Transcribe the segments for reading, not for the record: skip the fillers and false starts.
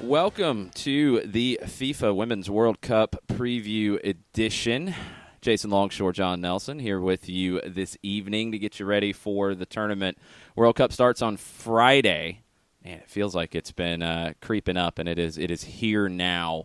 Welcome to the FIFA Women's World Cup Preview Edition. Jason Longshore, John Nelson here with you this evening to get you ready for the tournament. World Cup starts on Friday. Man, it feels like it's been creeping up, and it is here now.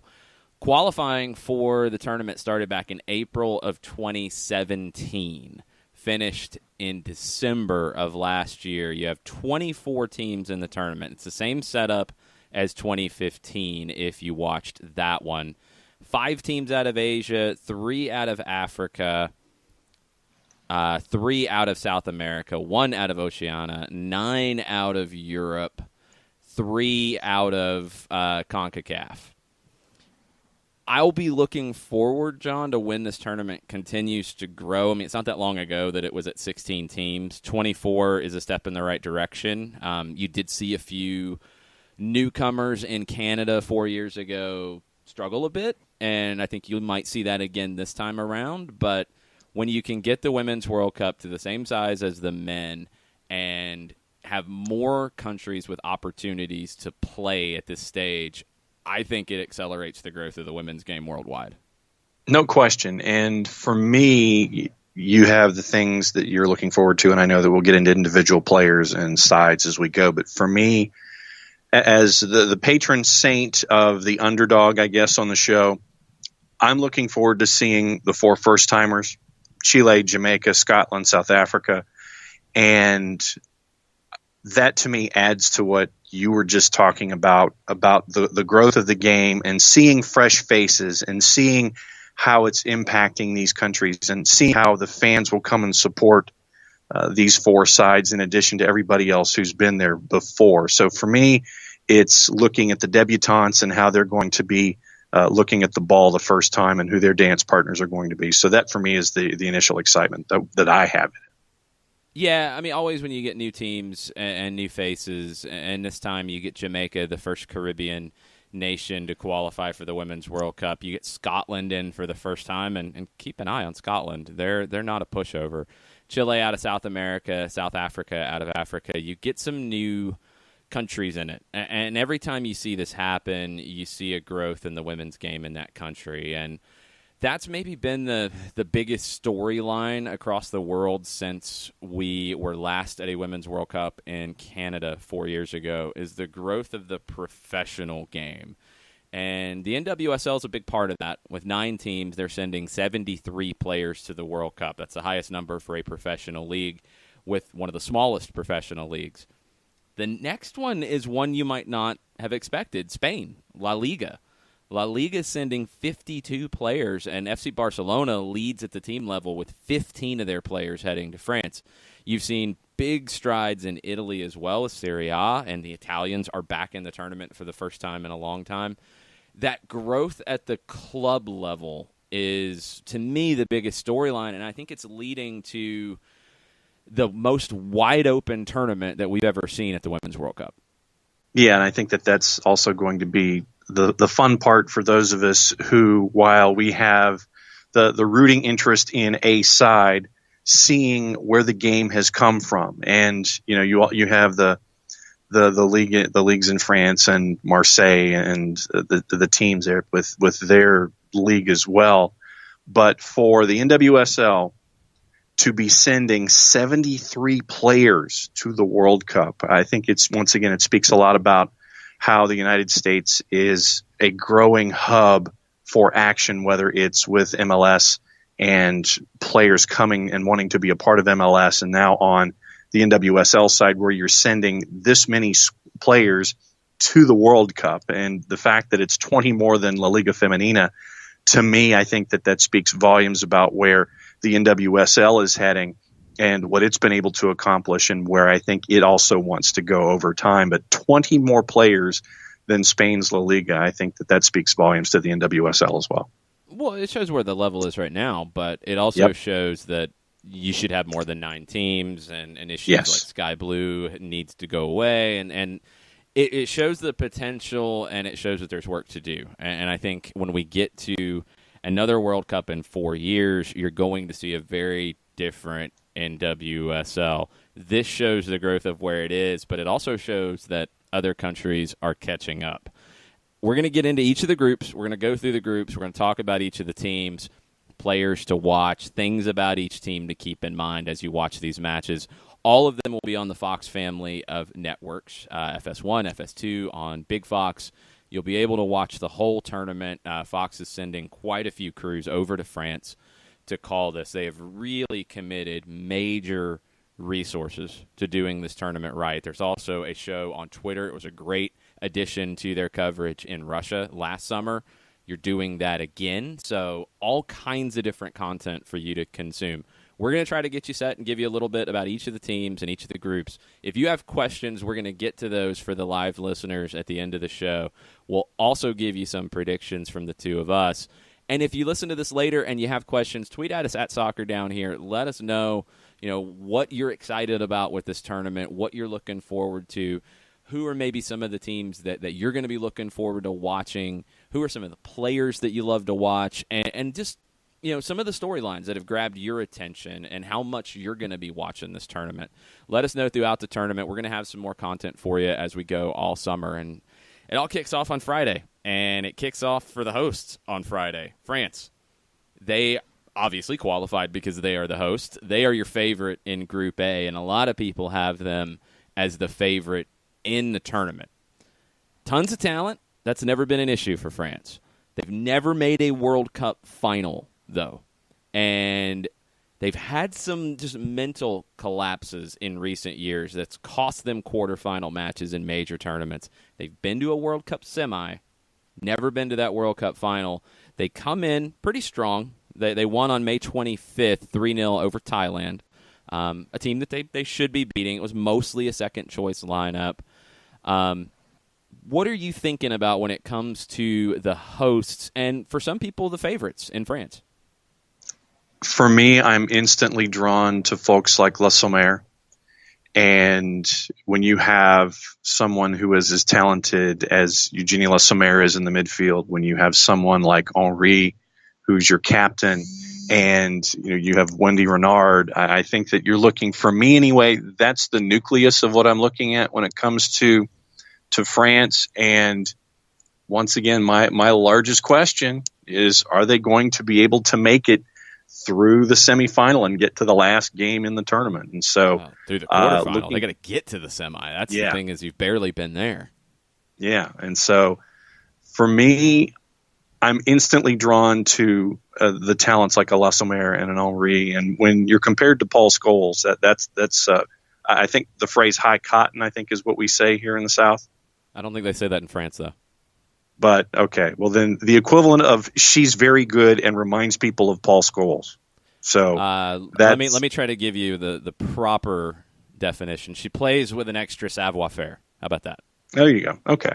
Qualifying for the tournament started back in April of 2017. Finished in December of last year. You have 24 teams in the tournament. It's the same setup as 2015 if you watched that one. 5 teams out of Asia, 3 out of Africa, 3 out of South America, 1 out of Oceania, 9 out of Europe, 3 out of CONCACAF. I'll be looking forward, John, to when this tournament continues to grow. I mean, it's not that long ago that it was at 16 teams. 24 is a step in the right direction. You did see a few newcomers in Canada 4 years ago struggle a bit, and I think you might see that again this time around. But when you can get the Women's World Cup to the same size as the men and have more countries with opportunities to play at this stage, I think it accelerates the growth of the women's game worldwide. No question. And for me, you have the things that you're looking forward to, and I know that we'll get into individual players and sides as we go. But for me, as the patron saint of the underdog, I guess, on the show, I'm looking forward to seeing the 4 first-timers, Chile, Jamaica, Scotland, South Africa. And that, to me, adds to what you were just talking about the growth of the game and seeing fresh faces and seeing how it's impacting these countries and seeing how the fans will come and support these 4 sides in addition to everybody else who's been there before. So for me, it's looking at the debutantes and how they're going to be looking at the ball the first time and who their dance partners are going to be. So that for me is the initial excitement that I have. Yeah, I mean, always when you get new teams and new faces, and this time you get Jamaica, the first Caribbean nation to qualify for the Women's World Cup. You get Scotland in for the first time, and keep an eye on Scotland. They're not a pushover. Chile out of South America, South Africa out of Africa. You get some new countries in it, and every time you see this happen, you see a growth in the women's game in that country, and that's maybe been the biggest storyline across the world since we were last at a Women's World Cup in Canada 4 years ago, is the growth of the professional game. And the NWSL is a big part of that. With 9 teams, they're sending 73 players to the World Cup. That's the highest number for a professional league, with one of the smallest professional leagues. The next one is one you might not have expected, Spain, La Liga. La Liga is sending 52 players, and FC Barcelona leads at the team level with 15 of their players heading to France. You've seen big strides in Italy as well as Serie A, and the Italians are back in the tournament for the first time in a long time. That growth at the club level is, to me, the biggest storyline, and I think it's leading to the most wide-open tournament that we've ever seen at the Women's World Cup. Yeah, and I think that's also going to be the fun part for those of us who, while we have the rooting interest in a side, seeing where the game has come from, and you have the leagues in France and Marseille and the teams there with their league as well, but for the NWSL to be sending 73 players to the World Cup, I think it speaks a lot about how the United States is a growing hub for action, whether it's with MLS and players coming and wanting to be a part of MLS, and now on the NWSL side where you're sending this many players to the World Cup. And the fact that it's 20 more than La Liga Femenina, to me, I think that speaks volumes about where the NWSL is heading and what it's been able to accomplish, and where I think it also wants to go over time. But 20 more players than Spain's La Liga, I think that speaks volumes to the NWSL as well. Well, it shows where the level is right now, but it also shows that you should have more than 9 teams, and issues like Sky Blue needs to go away, and it shows the potential, and it shows that there's work to do. And I think when we get to another World Cup in 4 years, you're going to see a very different NWSL. This shows the growth of where it is, but it also shows that other countries are catching up. we're going to get into each of the groups. We're going to go through the groups. We're going to talk about each of the teams, players to watch, things about each team to keep in mind as you watch these matches. All of them will be on the Fox family of networks, FS1, FS2, on Big Fox. You'll be able to watch the whole tournament. Fox is sending quite a few crews over to France to call this. They have really committed major resources to doing this tournament right. There's also a show on Twitter. It was a great addition to their coverage in Russia last summer. You're doing that again. So all kinds of different content for you to consume. We're going to try to get you set and give you a little bit about each of the teams and each of the groups. If you have questions, we're going to get to those for the live listeners at the end of the show. We'll also give you some predictions from the two of us. And if you listen to this later and you have questions, tweet at us at Soccer Down Here. Let us know, what you're excited about with this tournament, what you're looking forward to, who are maybe some of the teams that you're going to be looking forward to watching, who are some of the players that you love to watch, and just some of the storylines that have grabbed your attention and how much you're going to be watching this tournament. Let us know throughout the tournament. We're going to have some more content for you as we go all summer. And it all kicks off on Friday, and it kicks off for the hosts on Friday. France. They obviously qualified because they are the host. They are your favorite in Group A, and a lot of people have them as the favorite in the tournament. Tons of talent. That's never been an issue for France. They've never made a World Cup final, though. And they've had some just mental collapses in recent years that's cost them quarterfinal matches in major tournaments. They've been to a World Cup semi, never been to that World Cup final. They come in pretty strong. They won on May 25th, 3-0 over Thailand, a team that they should be beating. It was mostly a second-choice lineup. What are you thinking about when it comes to the hosts and, for some people, the favorites in France? For me, I'm instantly drawn to folks like Le Sommer. And when you have someone who is as talented as Eugenie Le Sommer is in the midfield, when you have someone like Henry, who's your captain, and you have Wendy Renard, I think that you're looking, for me anyway, that's the nucleus of what I'm looking at when it comes to France. And once again, my largest question is, are they going to be able to make it through the semifinal and get to the last game in the tournament? And so through the quarterfinal, they got to get to the semi. That's the thing, is you've barely been there. Yeah. And so for me, I'm instantly drawn to the talents like a Le Sommer and an Henry. And when you're compared to Paul Scholes, that's I think the phrase high cotton, I think, is what we say here in the South. I don't think they say that in France, though. But, okay, well, then the equivalent of she's very good and reminds people of Paul Scholes. So let me try to give you the proper definition. She plays with an extra savoir-faire. How about that? There you go. Okay.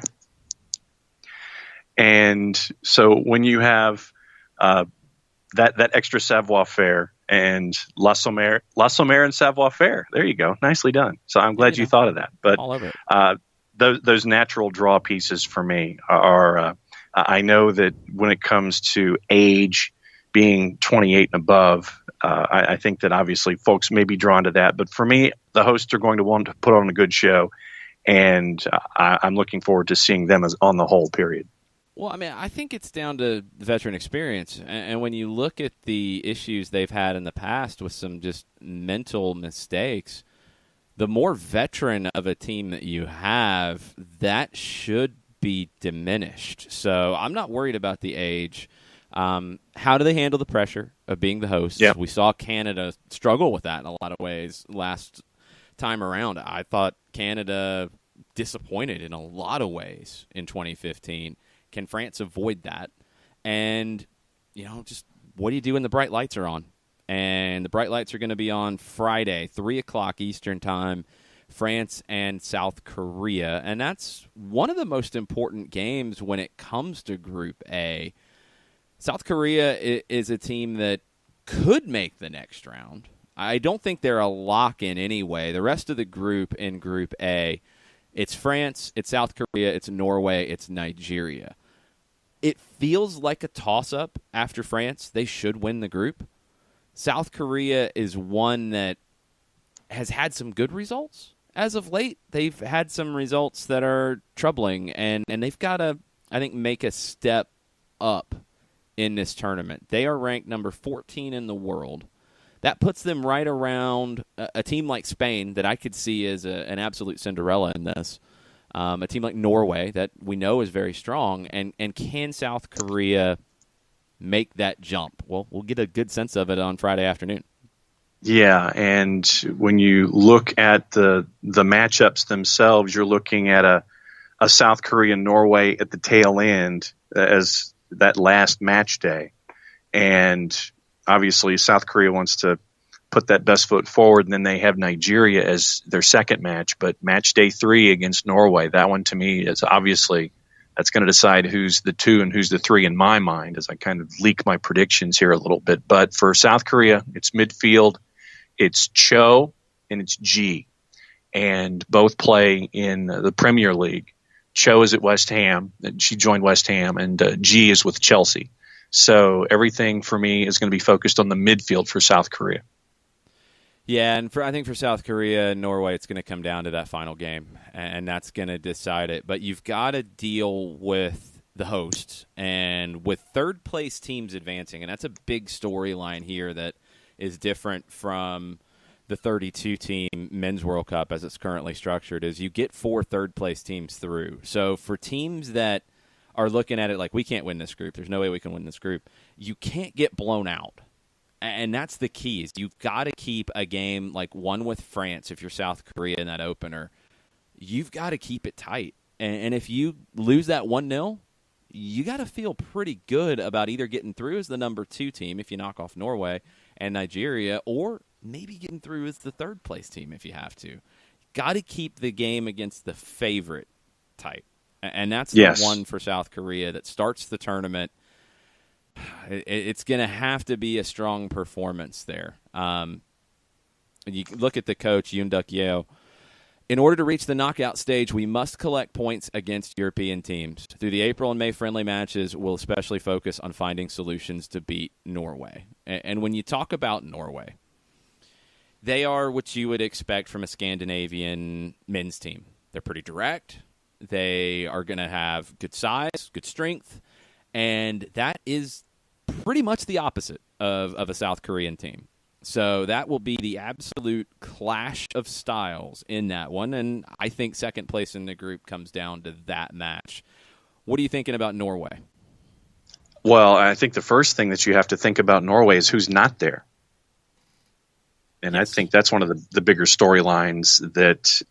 And so when you have that extra savoir-faire and La Sommer and savoir-faire, there you go. Nicely done. So I'm glad you thought of that. But all over it. Those natural draw pieces for me are I know that when it comes to age, being 28 and above, I think that obviously folks may be drawn to that. But for me, the hosts are going to want to put on a good show, and I'm looking forward to seeing them as on the whole, period. Well, I mean, I think it's down to veteran experience. And when you look at the issues they've had in the past with some just mental mistakes, the more veteran of a team that you have, that should be diminished. So I'm not worried about the age. How do they handle the pressure of being the host? Yeah. We saw Canada struggle with that in a lot of ways last time around. I thought Canada disappointed in a lot of ways in 2015. Can France avoid that? And, just what do you do when the bright lights are on? And the bright lights are going to be on Friday, 3 o'clock Eastern Time, France and South Korea. And that's one of the most important games when it comes to Group A. South Korea is a team that could make the next round. I don't think they're a lock in anyway. The rest of the group in Group A, it's France, it's South Korea, it's Norway, it's Nigeria. It feels like a toss-up after France. They should win the group. South Korea is one that has had some good results as of late. They've had some results that are troubling, and they've got a I think, make a step up in this tournament. They are ranked number 14 in the world. That puts them right around a team like Spain that I could see as an absolute Cinderella in this. A team like Norway that we know is very strong. And can South Korea make that jump? Well, we'll get a good sense of it on Friday afternoon. Yeah, and when you look at the matchups themselves, you're looking at a South Korea-Norway at the tail end as that last match day. And obviously South Korea wants to put that best foot forward, and then they have Nigeria as their second match. But match day 3 against Norway, that one to me is obviously that's going to decide who's the 2 and who's the 3 in my mind as I kind of leak my predictions here a little bit. But for South Korea, it's midfield, it's Cho, and it's G. And both play in the Premier League. Cho is at West Ham. She joined West Ham, and G is with Chelsea. So everything for me is going to be focused on the midfield for South Korea. Yeah, and I think for South Korea and Norway, it's going to come down to that final game, and that's going to decide it. But you've got to deal with the hosts and with third-place teams advancing, and that's a big storyline here that is different from the 32-team Men's World Cup as it's currently structured, is you get 4 third-place teams through. So for teams that are looking at it like, we can't win this group, there's no way we can win this group, you can't get blown out. And that's the key. Is you've got to keep a game like one with France, if you're South Korea in that opener, you've got to keep it tight. And if you lose that 1-0, you got to feel pretty good about either getting through as the number 2 team if you knock off Norway and Nigeria, or maybe getting through as the third-place team if you have to. Got to keep the game against the favorite tight. And that's the one for South Korea that starts the tournament. It's going to have to be a strong performance there. You look at the coach, Yoon Duk Yeo. In order to reach the knockout stage, we must collect points against European teams. Through the April and May friendly matches, we'll especially focus on finding solutions to beat Norway. And when you talk about Norway, they are what you would expect from a Scandinavian men's team. They're pretty direct. They are going to have good size, good strength, and that is pretty much the opposite of a South Korean team. So that will be the absolute clash of styles in that one, and I think second place in the group comes down to that match. What are you thinking about Norway? Well, I think the first thing that you have to think about Norway is who's not there. And I think that's one of the bigger storylines, that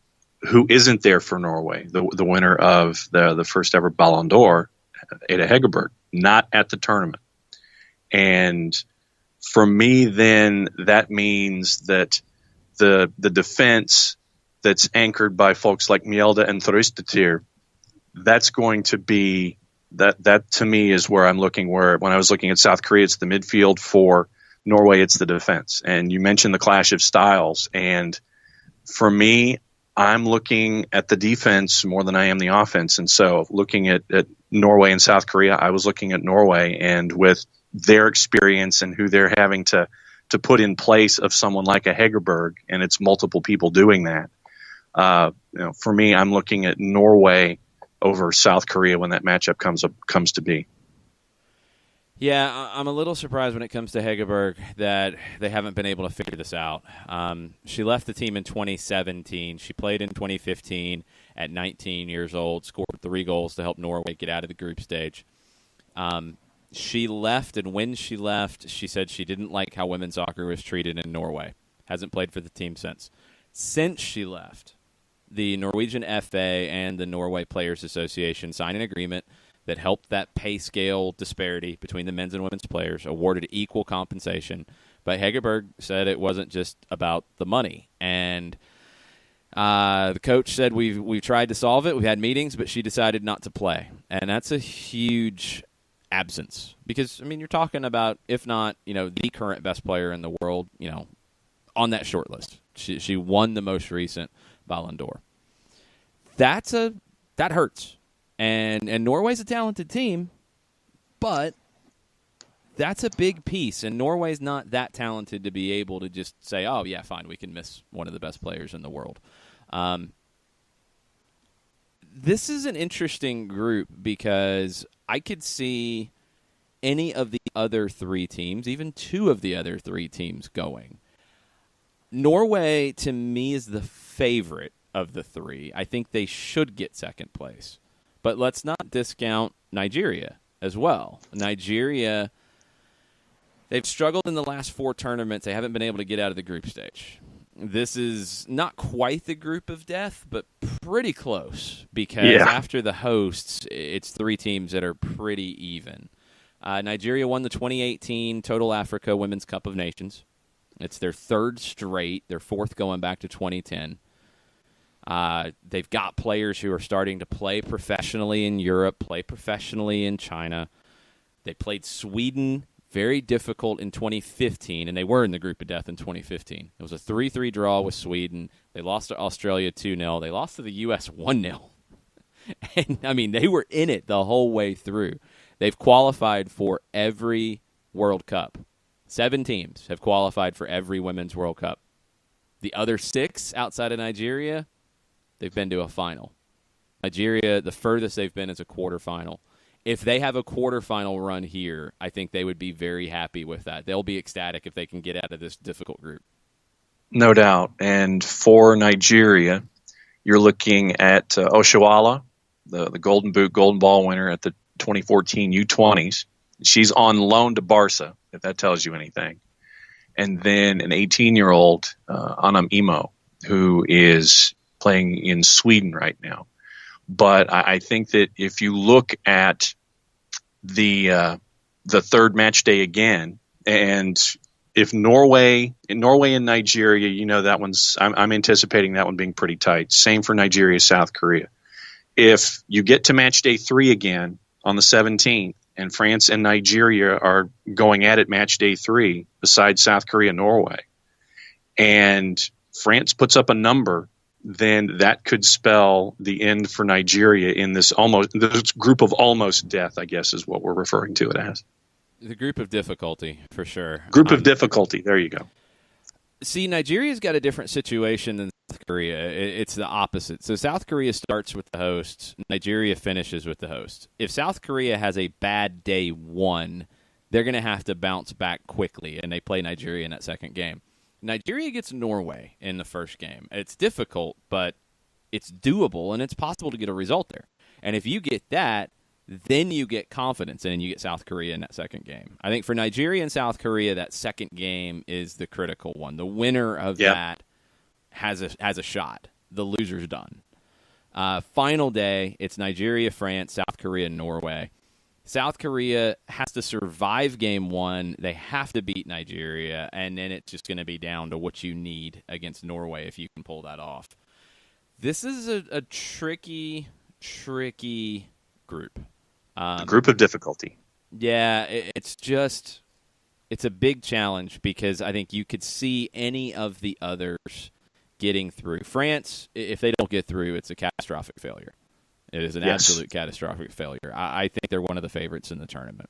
who isn't there for Norway, the winner of the first ever Ballon d'Or, Ada Hegerberg, not at the tournament. And for me, then that means that the defense that's anchored by folks like Mjelde and Thoristatir, that's going to be that to me is where I'm looking. Where when I was looking at South Korea, it's the midfield. For Norway, it's the defense. And you mentioned the clash of styles, and for me, I'm looking at the defense more than I am the offense. And so looking at Norway and South Korea, I was looking at Norway, and with their experience and who they're having to put in place of someone like a Hegerberg, and it's multiple people doing that. For me, I'm looking at Norway over South Korea when that matchup comes to be. Yeah, I'm a little surprised when it comes to Hegerberg that they haven't been able to figure this out. She left the team in 2017. She played in 2015 at 19 years old, scored 3 goals to help Norway get out of the group stage. She left, and when she left, she said she didn't like how women's soccer was treated in Norway. Hasn't played for the team since. Since she left, the Norwegian FA and the Norway Players Association signed an agreement that helped that pay scale disparity between the men's and women's players, awarded equal compensation. But Hegerberg said it wasn't just about the money. And the coach said, we've tried to solve it. We've had meetings, but she decided not to play. And that's a huge absence. Because, I mean, you're talking about, if not, the current best player in the world, on that short list. She won the most recent Ballon d'Or. That hurts. And Norway's a talented team, but that's a big piece. And Norway's not that talented to be able to just say, oh, yeah, fine, we can miss one of the best players in the world. This is an interesting group because I could see any of the other three teams, even two of the other three teams going. Norway, to me, is the favorite of the three. I think they should get second place. But let's not discount Nigeria as well. Nigeria, they've struggled in the last four tournaments. They haven't been able to get out of the group stage. This is not quite the group of death, but pretty close because after the hosts, it's three teams that are pretty even. Nigeria won the 2018 Total Africa Women's Cup of Nations. It's their third straight, their fourth going back to 2010. They've got players who are starting to play professionally in Europe, play professionally in China. They played Sweden, very difficult in 2015, and they were in the group of death in 2015. It was a 3-3 draw with Sweden. They lost to Australia 2-0. They lost to the U.S. 1-0. And, I mean, they were in it the whole way through. They've qualified for every World Cup. 7 teams have qualified for every Women's World Cup. The other 6 outside of Nigeria, they've been to a final. Nigeria, the furthest they've been is a quarterfinal. If they have a quarterfinal run here, I think they would be very happy with that. They'll be ecstatic if they can get out of this difficult group. No doubt. And for Nigeria, you're looking at Oshoala, the Golden Boot, Golden Ball winner at the 2014 U20s. She's on loan to Barca, if that tells you anything. And then an 18-year-old, Anam Imo, who is playing in Sweden right now. But I think that if you look at the third match day again, and if Norway and Nigeria, you know, that one's I'm anticipating that one being pretty tight. Same for Nigeria, South Korea. If you get to match day 3 again on the 17th, and France and Nigeria are going at it match day 3 besides South Korea, Norway, and France puts up a number, then that could spell the end for Nigeria in this group of almost death, I guess is what we're referring to it as. The group of difficulty, for sure. Group of difficulty. There you go. See, Nigeria's got a different situation than South Korea. It's the opposite. So South Korea starts with the hosts. Nigeria finishes with the hosts. If South Korea has a bad day 1, they're going to have to bounce back quickly, and they play Nigeria in that second game. Nigeria gets Norway in the first game. It's difficult, but it's doable, and it's possible to get a result there. And if you get that, then you get confidence, and you get South Korea in that second game. I think for Nigeria and South Korea, that second game is the critical one. The winner of that has a shot. The loser's done. Final day, it's Nigeria, France, South Korea, Norway. South Korea has to survive game 1. They have to beat Nigeria, and then it's just going to be down to what you need against Norway if you can pull that off. This is a tricky group. A group of difficulty. Yeah, it's a big challenge because I think you could see any of the others getting through. France, if they don't get through, it's a catastrophic failure. It is an absolute catastrophic failure. I think they're one of the favorites in the tournament.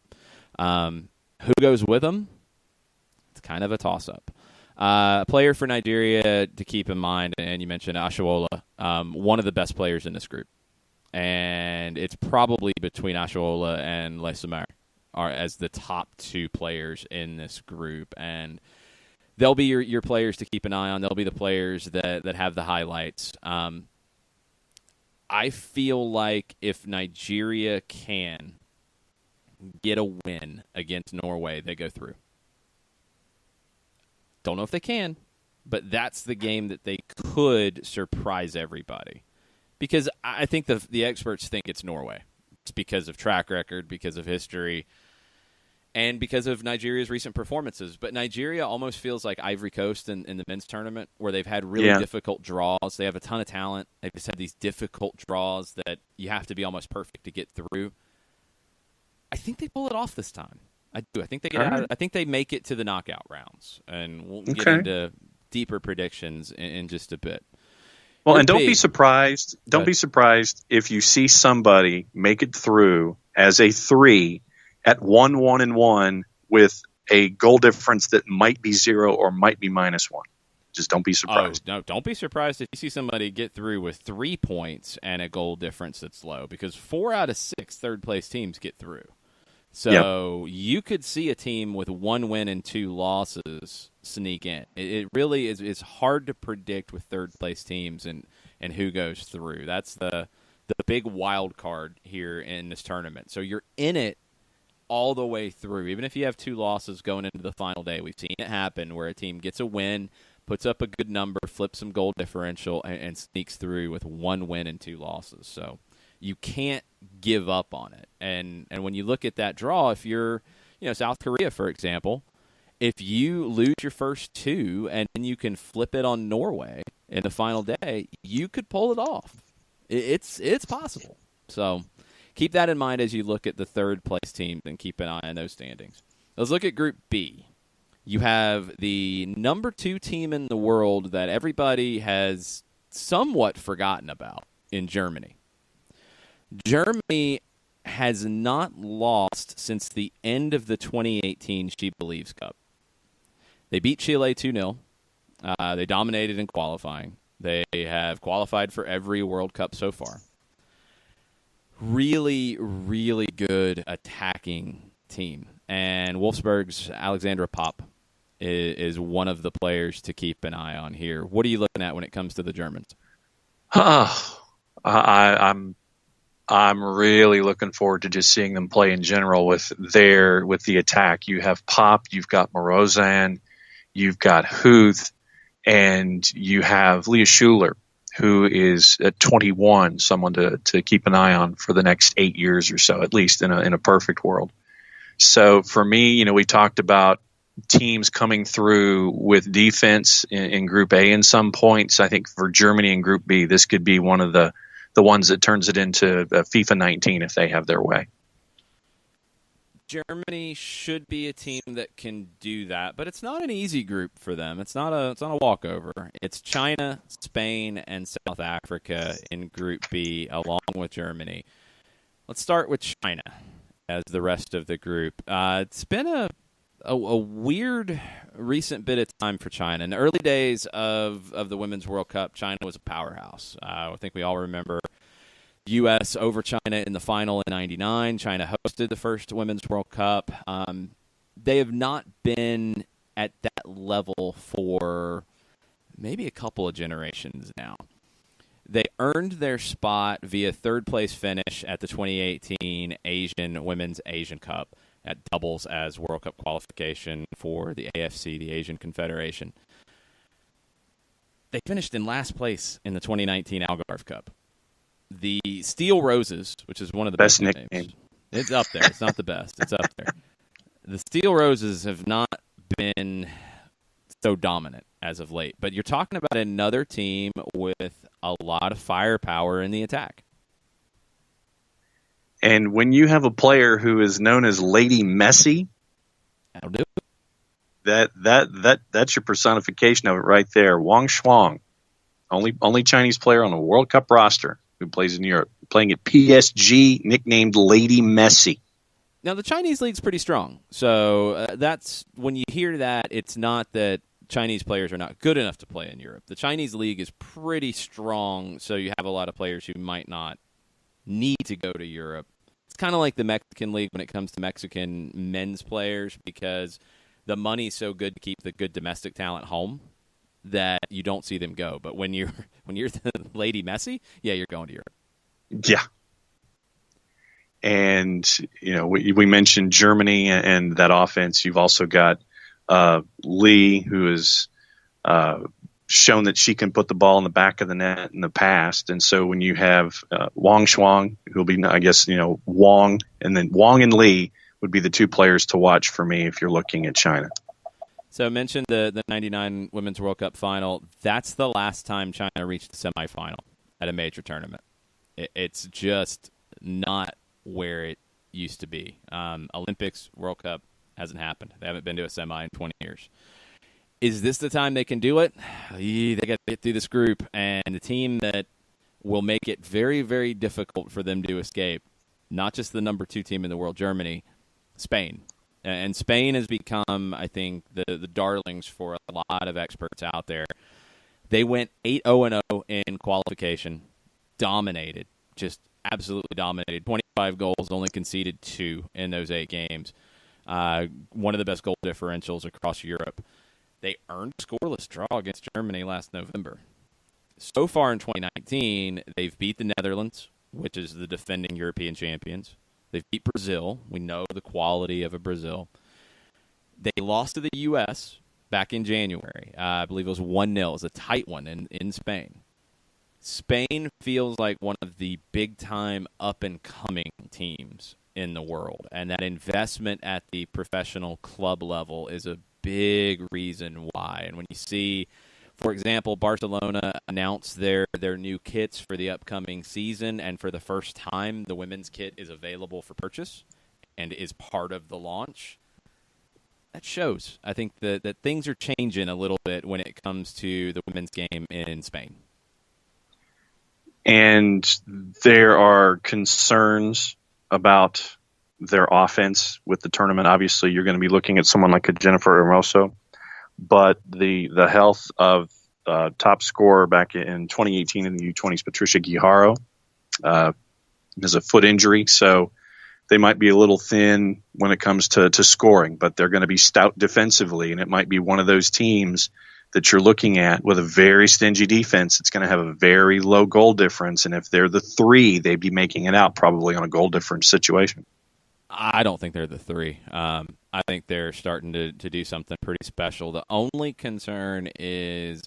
Who goes with them? It's kind of a toss-up. A player for Nigeria to keep in mind, and you mentioned Ashowola, one of the best players in this group. And it's probably between Ashowola and Lesumer as the top 2 players in this group. And they'll be your players to keep an eye on. They'll be the players that have the highlights. I feel like if Nigeria can get a win against Norway, they go through. Don't know if they can, but that's the game that they could surprise everybody. Because I think the experts think it's Norway. It's because of track record, because of history, and because of Nigeria's recent performances. But Nigeria almost feels like Ivory Coast in the men's tournament, where they've had really difficult draws. They have a ton of talent. They've just had these difficult draws that you have to be almost perfect to get through. I think they pull it off this time. I do. I think they get out. I think they make it to the knockout rounds, and we'll get into deeper predictions in just a bit. Well, and don't be surprised. Don't be surprised if you see somebody make it through as a 3 at 1-1-1 with a goal difference that might be 0 or might be -1. Just don't be surprised. Oh, no, don't be surprised if you see somebody get through with 3 points and a goal difference that's low, because 4 out of 6 third-place teams get through. So you could see a team with 1 win and 2 losses sneak in. It really is. It's hard to predict with third-place teams and who goes through. That's the big wild card here in this tournament. So you're in it all the way through. Even if you have 2 losses going into the final day, we've seen it happen where a team gets a win, puts up a good number, flips some goal differential, and sneaks through with 1 win and 2 losses. So you can't give up on it. And when you look at that draw, if you're, South Korea, for example, if you lose your first 2 and then you can flip it on Norway in the final day, you could pull it off. It's possible. So keep that in mind as you look at the third-place teams and keep an eye on those standings. Let's look at Group B. You have the number 2 team in the world that everybody has somewhat forgotten about in Germany. Germany has not lost since the end of the 2018 She Believes Cup. They beat Chile 2-0. They dominated in qualifying. They have qualified for every World Cup so far. Really, really good attacking team. And Wolfsburg's Alexandra Popp is one of the players to keep an eye on here. What are you looking at when it comes to the Germans? I'm really looking forward to just seeing them play in general with the attack. You have Pop, you've got Morozan, you've got Huth, and you have Leah Schuler, who is at 21, someone to keep an eye on for the next 8 years or so, at least in a perfect world. So for me, we talked about teams coming through with defense in Group A in some points. I think for Germany in Group B, this could be one of the ones that turns it into FIFA 19 if they have their way. Germany should be a team that can do that, but it's not an easy group for them. It's not a walkover. It's China, Spain, and South Africa in Group B, along with Germany. Let's start with China as the rest of the group. It's been a weird recent bit of time for China. In the early days of the Women's World Cup, China was a powerhouse. I think we all remember U.S. over China in the final in '99. China hosted the first Women's World Cup. They have not been at that level for maybe a couple of generations now. They earned their spot via third-place finish at the 2018 Women's Asian Cup at doubles as World Cup qualification for the AFC, the Asian Confederation. They finished in last place in the 2019 Algarve Cup. The Steel Roses, which is one of the best nicknames. It's up there. It's not the best. It's up there. The Steel Roses have not been so dominant as of late, but you're talking about another team with a lot of firepower in the attack. And when you have a player who is known as Lady Messi, that'll do it. That's your personification of it right there. Wang Shuang, only Chinese player on a World Cup roster who plays in Europe, playing at PSG, nicknamed Lady Messi. Now the Chinese league's pretty strong, so that's when you hear that. It's not that Chinese players are not good enough to play in Europe. The Chinese league is pretty strong, so you have a lot of players who might not need to go to Europe. It's kind of like the Mexican league when it comes to Mexican men's players, because the money's so good to keep the good domestic talent home that you don't see them go. But when you're the Lady Messi, yeah, you're going to Europe. Yeah. And, we mentioned Germany and that offense. You've also got Lee, who has shown that she can put the ball in the back of the net in the past. And so when you have Wang Shuang, who will be, I guess, Wang, and then Wang and Lee would be the 2 players to watch for me if you're looking at China. So I mentioned the 99 Women's World Cup final. That's the last time China reached the semifinal at a major tournament. It's just not where it used to be. Olympics, World Cup hasn't happened. They haven't been to a semi in 20 years. Is this the time they can do it? They got to get through this group, and the team that will make it very, very difficult for them to escape, not just the number 2 team in the world, Germany, Spain. And Spain has become, I think, the darlings for a lot of experts out there. They went 8-0-0 in qualification, dominated, just absolutely dominated. 25 goals, only conceded 2 in those 8 games. One of the best goal differentials across Europe. They earned a scoreless draw against Germany last November. So far in 2019, they've beat the Netherlands, which is the defending European champions. They've beat Brazil. We know the quality of a Brazil. They lost to the U.S. back in January. I believe it was 1-0. It was a tight one in Spain. Spain feels like one of the big-time up-and-coming teams in the world, and that investment at the professional club level is a big reason why. And when you see, for example, Barcelona announce their new kits for the upcoming season, and for the first time, the women's kit is available for purchase and is part of the launch. That shows, I think, that things are changing a little bit when it comes to the women's game in Spain. And there are concerns about their offense with the tournament. Obviously, you're going to be looking at someone like a Jennifer Hermoso, but the health of top scorer back in 2018 in the U20s, Patricia Guijarro, has a foot injury, so they might be a little thin when it comes to scoring, but they're going to be stout defensively, and it might be one of those teams that you're looking at with a very stingy defense. It's going to have a very low goal difference, and if they're the 3, they'd be making it out probably on a goal difference situation. I don't think they're the 3. I think they're starting to do something pretty special. The only concern is,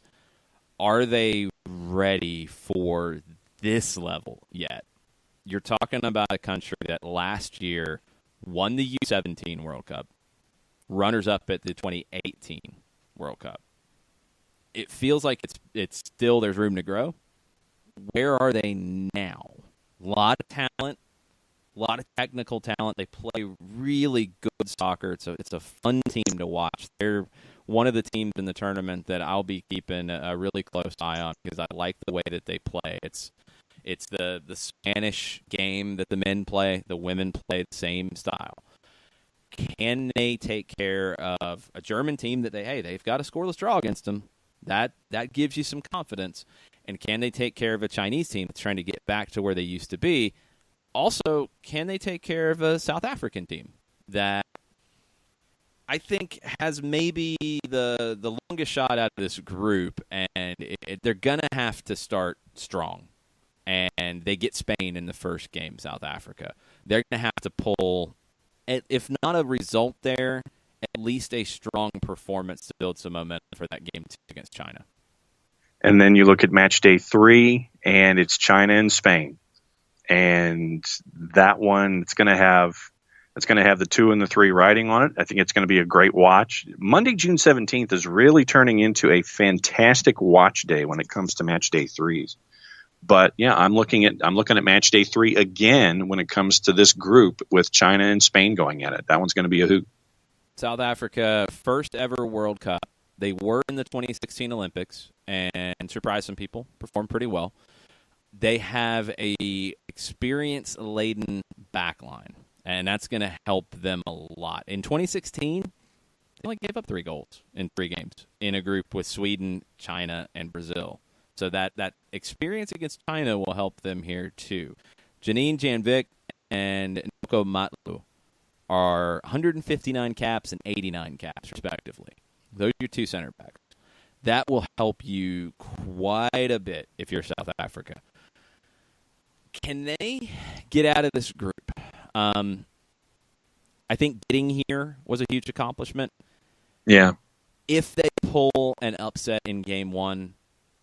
are they ready for this level yet? You're talking about a country that last year won the U17 World Cup, runners-up at the 2018 World Cup. It feels like it's still, there's room to grow. Where are they now? A lot of talent, a lot of technical talent. They play really good soccer. It's a fun team to watch. They're one of the teams in the tournament that I'll be keeping a really close eye on because I like the way that they play. It's the Spanish game that the men play. The women play the same style. Can they take care of a German team that they've got a scoreless draw against them? That gives you some confidence. And can they take care of a Chinese team that's trying to get back to where they used to be? Also, can they take care of a South African team that I think has maybe the longest shot out of this group, and they're going to have to start strong. And they get Spain in the first game, South Africa. They're going to have to pull, if not a result there, at least a strong performance to build some momentum for that game against China. And then you look at match day 3, and it's China and Spain. And that one, it's going to have the 2 and the 3 riding on it. I think it's going to be a great watch. Monday, June 17th is really turning into a fantastic watch day when it comes to match day 3s. But yeah, I'm looking at match day 3 again when it comes to this group with China and Spain going at it. That one's going to be a hoot. South Africa, first ever World Cup. They were in the 2016 Olympics and surprised some people, performed pretty well. They have a experience-laden backline, and that's going to help them a lot. In 2016, they only gave up 3 goals in 3 games in a group with Sweden, China, and Brazil. So that experience against China will help them here too. Janine Janvik and Noko Matlu are 159 caps and 89 caps, respectively. Those are your 2 center backs. That will help you quite a bit if you're South Africa. Can they get out of this group? I think getting here was a huge accomplishment. Yeah. If they pull an upset in game 1,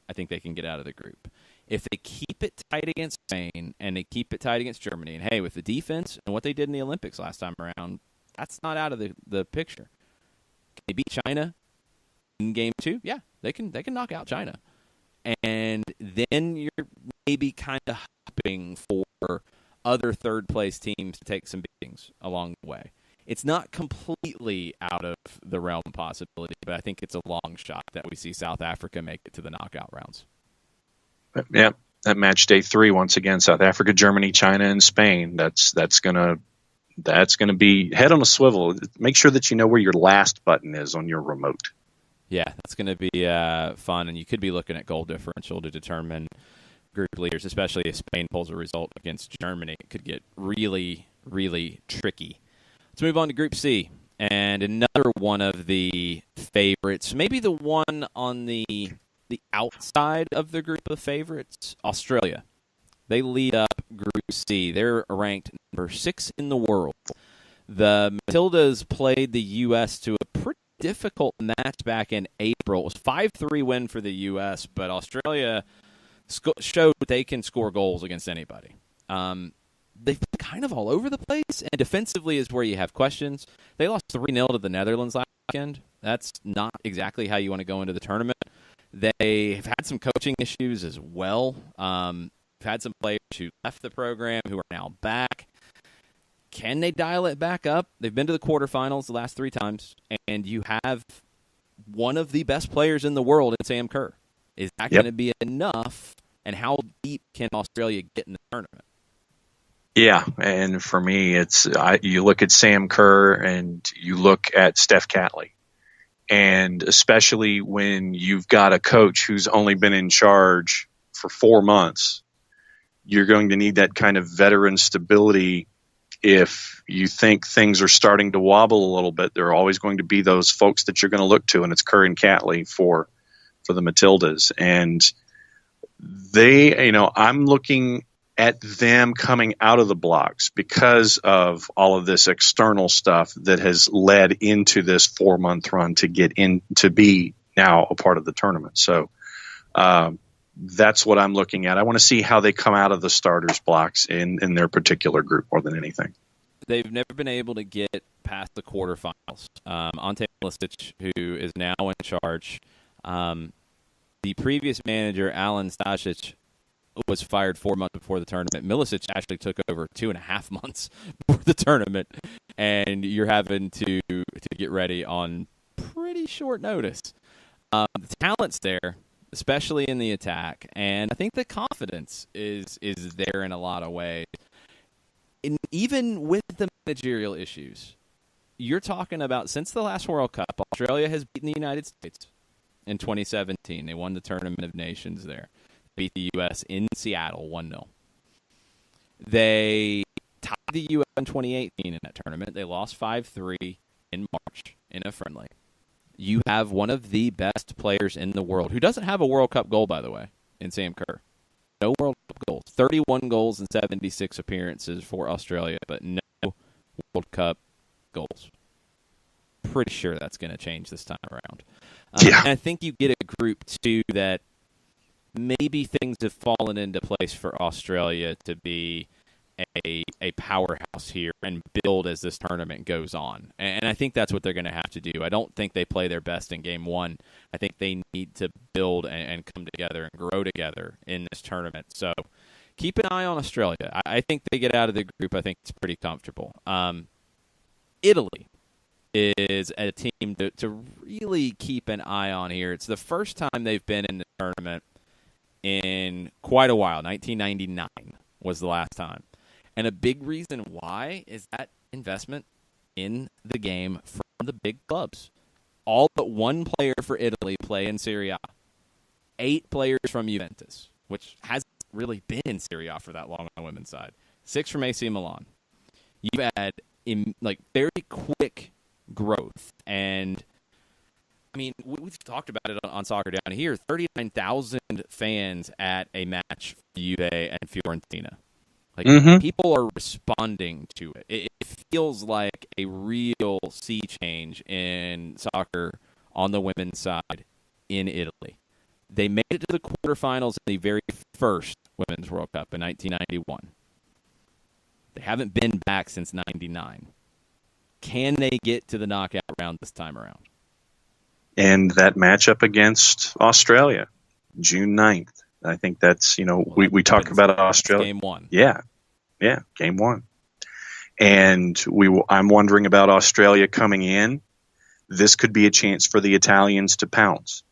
I think they can get out of the group. If they keep it tight against Spain and they keep it tight against Germany, and hey, with the defense and what they did in the Olympics last time around, that's not out of the picture. Can they beat China in game 2? Yeah, they can knock out China. And then you're maybe kind of hoping for other third-place teams to take some beatings along the way. It's not completely out of the realm of possibility, but I think it's a long shot that we see South Africa make it to the knockout rounds. Yeah, that match day 3, once again, South Africa, Germany, China, and Spain. That's going to that's going to be head on a swivel. Make sure that you know where your last button is on your remote. Yeah, that's going to be fun, and you could be looking at goal differential to determine group leaders, especially if Spain pulls a result against Germany. It could get really, really tricky. Let's move on to Group C, and another one of the favorites, maybe the one on the outside of the group of favorites, Australia. They lead up Group C. They're ranked number 6 in the world. The Matildas played the U.S. to a pretty difficult match back in April. It was a 5-3 win for the U.S., but Australia showed they can score goals against anybody. They've been kind of all over the place, and defensively is where you have questions. They lost 3-0 to the Netherlands last weekend. That's not exactly how you want to go into the tournament. They've had some coaching issues as well. We've had some players who left the program who are now back. Can they dial it back up? They've been to the quarterfinals the last 3 times, and you have one of the best players in the world in Sam Kerr. Is that going to be enough, and how deep can Australia get in the tournament? Yeah, and for me, you look at Sam Kerr and you look at Steph Catley. And especially when you've got a coach who's only been in charge for 4 months, you're going to need that kind of veteran stability. If you think things are starting to wobble a little bit, there are always going to be those folks that you're going to look to, and it's Kerr and Catley for the Matildas. And they, I'm looking at them coming out of the blocks because of all of this external stuff that has led into this 4-month run to get in to be now a part of the tournament. So that's what I'm looking at. I want to see how they come out of the starters blocks in their particular group more than anything. They've never been able to get past the quarterfinals. Ante Milicic, who is now in charge, the previous manager, Alan Stasic, was fired 4 months before the tournament. Milicic actually took over 2.5 months before the tournament, and you're having to get ready on pretty short notice. The talent's there, especially in the attack, and I think the confidence is there in a lot of ways. And even with the managerial issues, you're talking about since the last World Cup, Australia has beaten the United States in 2017. They won the Tournament of Nations there. Beat the U.S. in Seattle 1-0. They tied the U.S. in 2018 in that tournament. They lost 5-3 in March in a friendly. You have one of the best players in the world, who doesn't have a World Cup goal, by the way, in Sam Kerr. No World Cup goals. 31 goals in 76 appearances for Australia, but no World Cup goals. Pretty sure that's going to change this time around. And I think you get a group, too, that maybe things have fallen into place for Australia to be a powerhouse here and build as this tournament goes on. And I think that's what they're going to have to do. I don't think they play their best in game 1. I think they need to build and come together and grow together in this tournament. So keep an eye on Australia. I think they get out of the group. I think it's pretty comfortable. Italy is a team to really keep an eye on here. It's the first time they've been in the tournament in quite a while. 1999 was the last time. And a big reason why is that investment in the game from the big clubs. All but one player for Italy play in Serie A. 8 players from Juventus, which hasn't really been in Serie A for that long on the women's side. 6 from AC Milan. You've had very quick growth. And I mean, we've talked about it on Soccer Down here. 39,000 fans at a match for Juve and Fiorentina. People are responding to it. It feels like a real sea change in soccer on the women's side in Italy. They made it to the quarterfinals in the very first Women's World Cup in 1991. They haven't been back since 99. Can they get to the knockout round this time around? And that matchup against Australia, June 9th. I think that's, we talk about Australia. Game 1. Yeah, game 1. And I'm wondering about Australia coming in. This could be a chance for the Italians to pounce.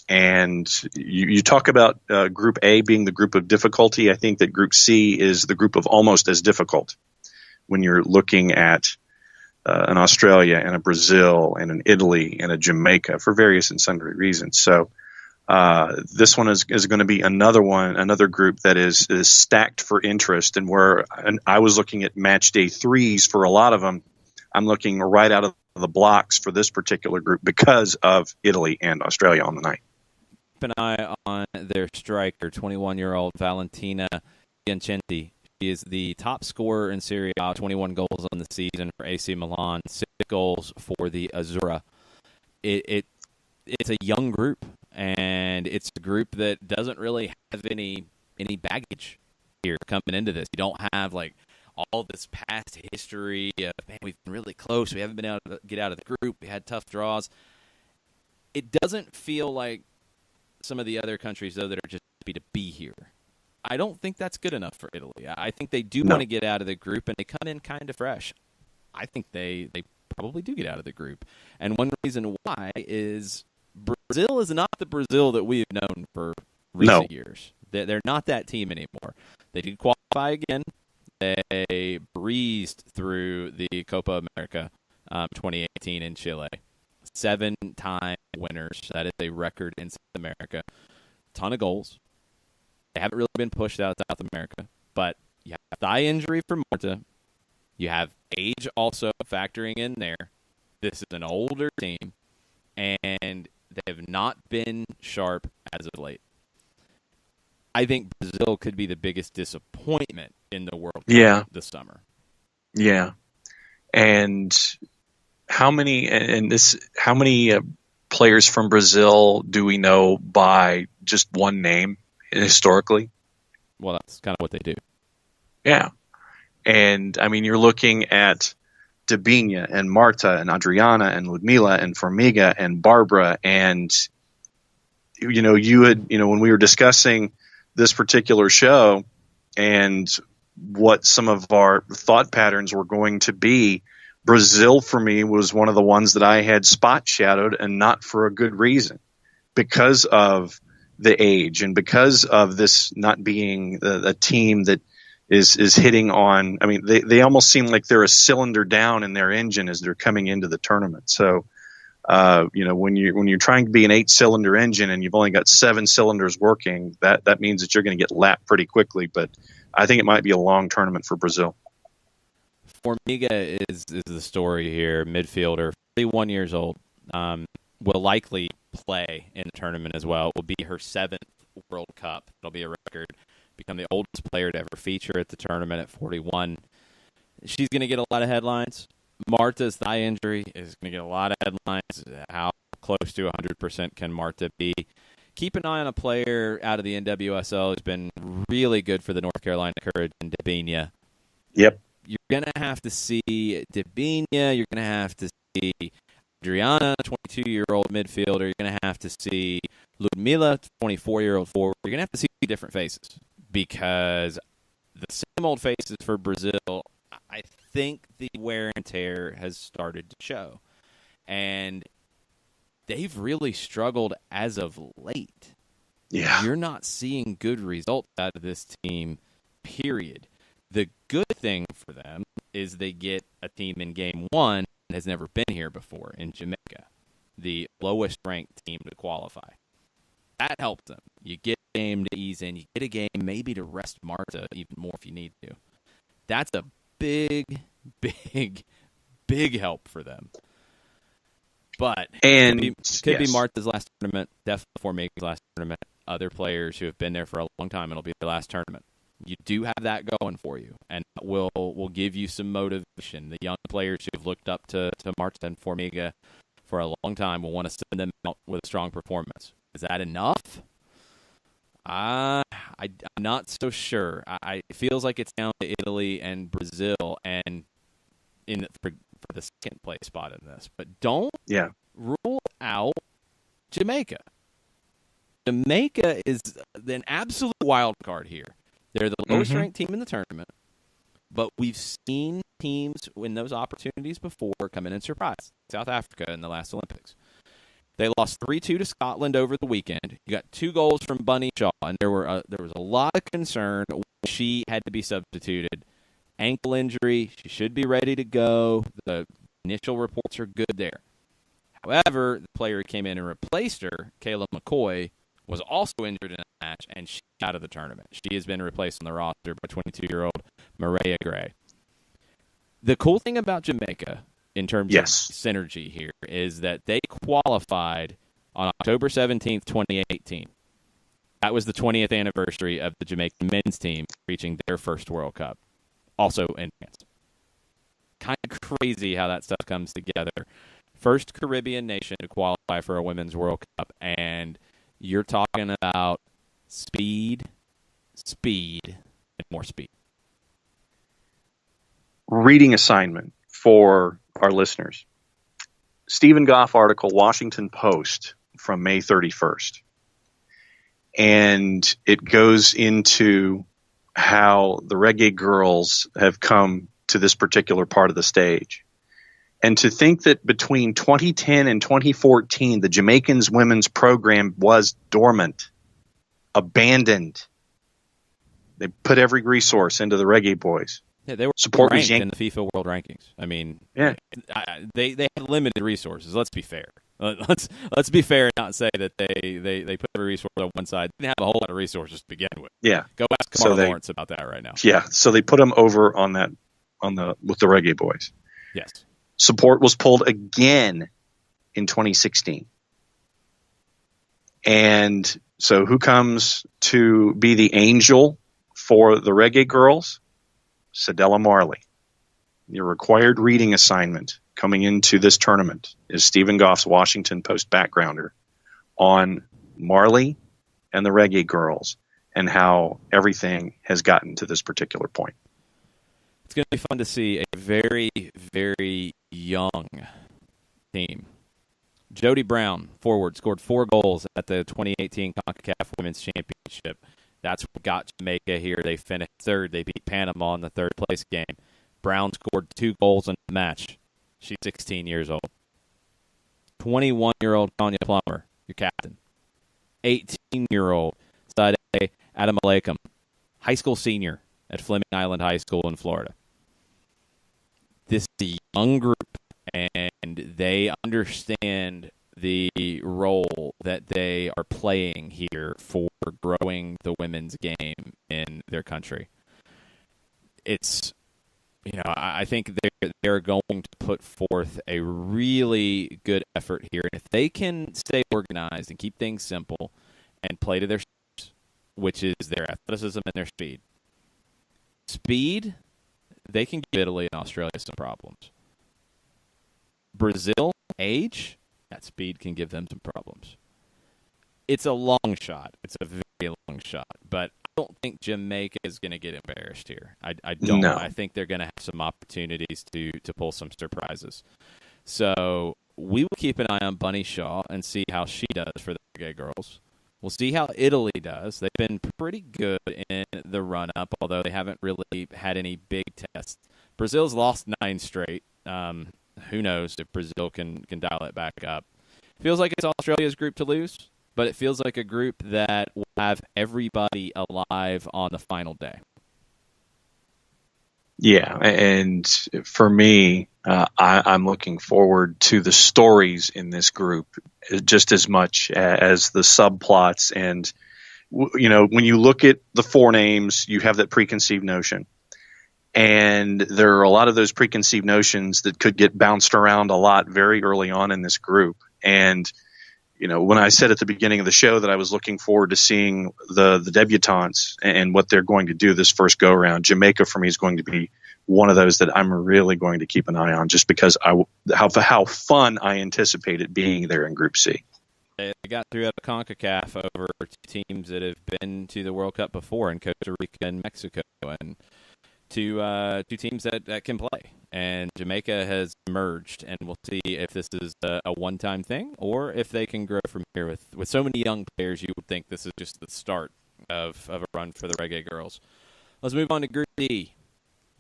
And you talk about Group A being the group of difficulty. I think that Group C is the group of almost as difficult, when you're looking at an Australia and a Brazil and an Italy and a Jamaica for various and sundry reasons. So this one is going to be another group that is stacked for interest, and I was looking at match day threes for a lot of them. I'm looking right out of the blocks for this particular group because of Italy and Australia on the night. Keep an eye on their striker, 21-year-old Valentina Bianchetti. She is the top scorer in Serie A, 21 goals on the season for AC Milan, 6 goals for the Azzurra. It's a young group, and it's a group that doesn't really have any baggage here coming into this. You don't have like all this past history of, man, we've been really close. We haven't been able to get out of the group. We had tough draws. It doesn't feel like some of the other countries, though, that are just happy to be here. I don't think that's good enough for Italy. I think they do want to get out of the group, and they come in kind of fresh. I think they probably do get out of the group. And one reason why is Brazil is not the Brazil that we've known for recent years. They're not that team anymore. They did qualify again. They breezed through the Copa America 2018 in Chile. 7-time winners. That is a record in South America. Ton of goals. They haven't really been pushed out of South America. But you have thigh injury for Marta. You have age also factoring in there. This is an older team. And they have not been sharp as of late. I think Brazil could be the biggest disappointment in the World Cup this summer. Yeah. And how many players from Brazil do we know by just one name historically? Well, that's kind of what they do. Yeah. And I mean, you're looking at Tobin and Marta and Adriana and Ludmila and Formiga and Barbara. And, when we were discussing this particular show and what some of our thought patterns were going to be, Brazil for me was one of the ones that I had spot shadowed, and not for a good reason, because of the age and because of this not being a team that is hitting on. I mean, they almost seem like they're a cylinder down in their engine as they're coming into the tournament. So, when you're trying to be an 8-cylinder engine and you've only got 7 cylinders working, that means that you're going to get lapped pretty quickly. But I think it might be a long tournament for Brazil. Formiga is the story here. Midfielder, 31 years old, will likely play in the tournament as well. It will be her 7th World Cup. It'll be a record. Become the oldest player to ever feature at the tournament at 41. She's going to get a lot of headlines. Marta's thigh injury is going to get a lot of headlines. How close to 100% can Marta be? Keep an eye on a player out of the NWSL who's been really good for the North Carolina Courage, and Tobin. Yep. You're going to have to see Tobin. You're going to have to see Adriana, 22-year-old midfielder. You're going to have to see Ludmila, 24-year-old forward. You're going to have to see different faces, because the same old faces for Brazil, I think the wear and tear has started to show. And they've really struggled as of late. Yeah. You're not seeing good results out of this team, period. The good thing for them is they get a team in game 1 that has never been here before in Jamaica, the lowest ranked team to qualify. That helps them. You get a game to ease in. You get a game maybe to rest Marta even more if you need to. That's a big, big, big help for them. But could be Marta's last tournament, definitely Formiga's last tournament. Other players who have been there for a long time, it'll be their last tournament. You do have that going for you, and that will give you some motivation. The young players who've looked up to Marta and Formiga for a long time will want to send them out with a strong performance. Is that enough? I'm not so sure. It feels like it's down to Italy and Brazil, and for the second place spot in this. But don't rule out Jamaica. Jamaica is an absolute wild card here. They're the lowest ranked team in the tournament, but we've seen teams win those opportunities before come in and surprise. South Africa in the last Olympics. They lost 3-2 to Scotland over the weekend. You got 2 goals from Bunny Shaw, and there was a lot of concern when she had to be substituted, ankle injury. She should be ready to go. The initial reports are good there. However, the player who came in and replaced her, Kayla McCoy, was also injured in a match, and she's out of the tournament. She has been replaced on the roster by 22-year-old Maria Gray. The cool thing about Jamaica, in terms of synergy here, is that they qualified on October 17th, 2018. That was the 20th anniversary of the Jamaican men's team reaching their first World Cup, also in France. Kind of crazy how that stuff comes together. First Caribbean nation to qualify for a Women's World Cup, and you're talking about speed, and more speed. Reading assignment for our listeners. Stephen Goff article, Washington Post, from May 31st. And it goes into how the reggae girls have come to this particular part of the stage. And to think that between 2010 and 2014, the Jamaicans women's program was dormant, abandoned. They put every resource into the reggae boys. Yeah, they were support ranked in the FIFA World Rankings. I mean, yeah, they had limited resources. Let's be fair. Let's be fair and not say that they put every resource on one side. They didn't have a whole lot of resources to begin with. Yeah, go ask Kamara Lawrence about that right now. Yeah, so they put them over on the with the reggae boys. Yes. Support was pulled again in 2016. And so who comes to be the angel for the reggae girls? Cedella Marley. Your required reading assignment coming into this tournament is Stephen Goff's Washington Post backgrounder on Marley and the reggae girls and how everything has gotten to this particular point. It's going to be fun to see a very, very young team. Jody Brown, forward, scored 4 goals at the 2018 CONCACAF Women's Championship. That's what got Jamaica here. They finished third. They beat Panama in the third-place game. Brown scored 2 goals in the match. She's 16 years old. 21-year-old Tanya Plummer, your captain. 18-year-old Sade Adamalekum, high school senior at Fleming Island High School in Florida. This is a young group, and they understand the role that they are playing here for growing the women's game in their country. It's, I think they're going to put forth a really good effort here. And if they can stay organized and keep things simple and play to their strengths, which is their athleticism and their speed, they can give Italy and Australia some problems. Brazil, age, that speed can give them some problems. It's a long shot. It's a very long shot. But I don't think Jamaica is going to get embarrassed here. I don't. No. I think they're going to have some opportunities to pull some surprises. So we will keep an eye on Bunny Shaw and see how she does for the gay girls. We'll see how Italy does. They've been pretty good in the run-up, although they haven't really had any big tests. Brazil's lost 9 straight. Who knows if Brazil can dial it back up. Feels like it's Australia's group to lose, but it feels like a group that will have everybody alive on the final day. Yeah, and for me, I'm looking forward to the stories in this group just as much as the subplots. And, when you look at the 4 names, you have that preconceived notion. And there are a lot of those preconceived notions that could get bounced around a lot very early on in this group. And, when I said at the beginning of the show that I was looking forward to seeing the debutantes and what they're going to do this first go-around, Jamaica for me is going to be one of those that I'm really going to keep an eye on just because how fun I anticipate it being there in Group C. They got through at CONCACAF over 2 teams that have been to the World Cup before in Costa Rica and Mexico, and two teams that can play. And Jamaica has emerged, and we'll see if this is a one-time thing or if they can grow from here. With so many young players, you would think this is just the start of a run for the Reggae Girls. Let's move on to Group D.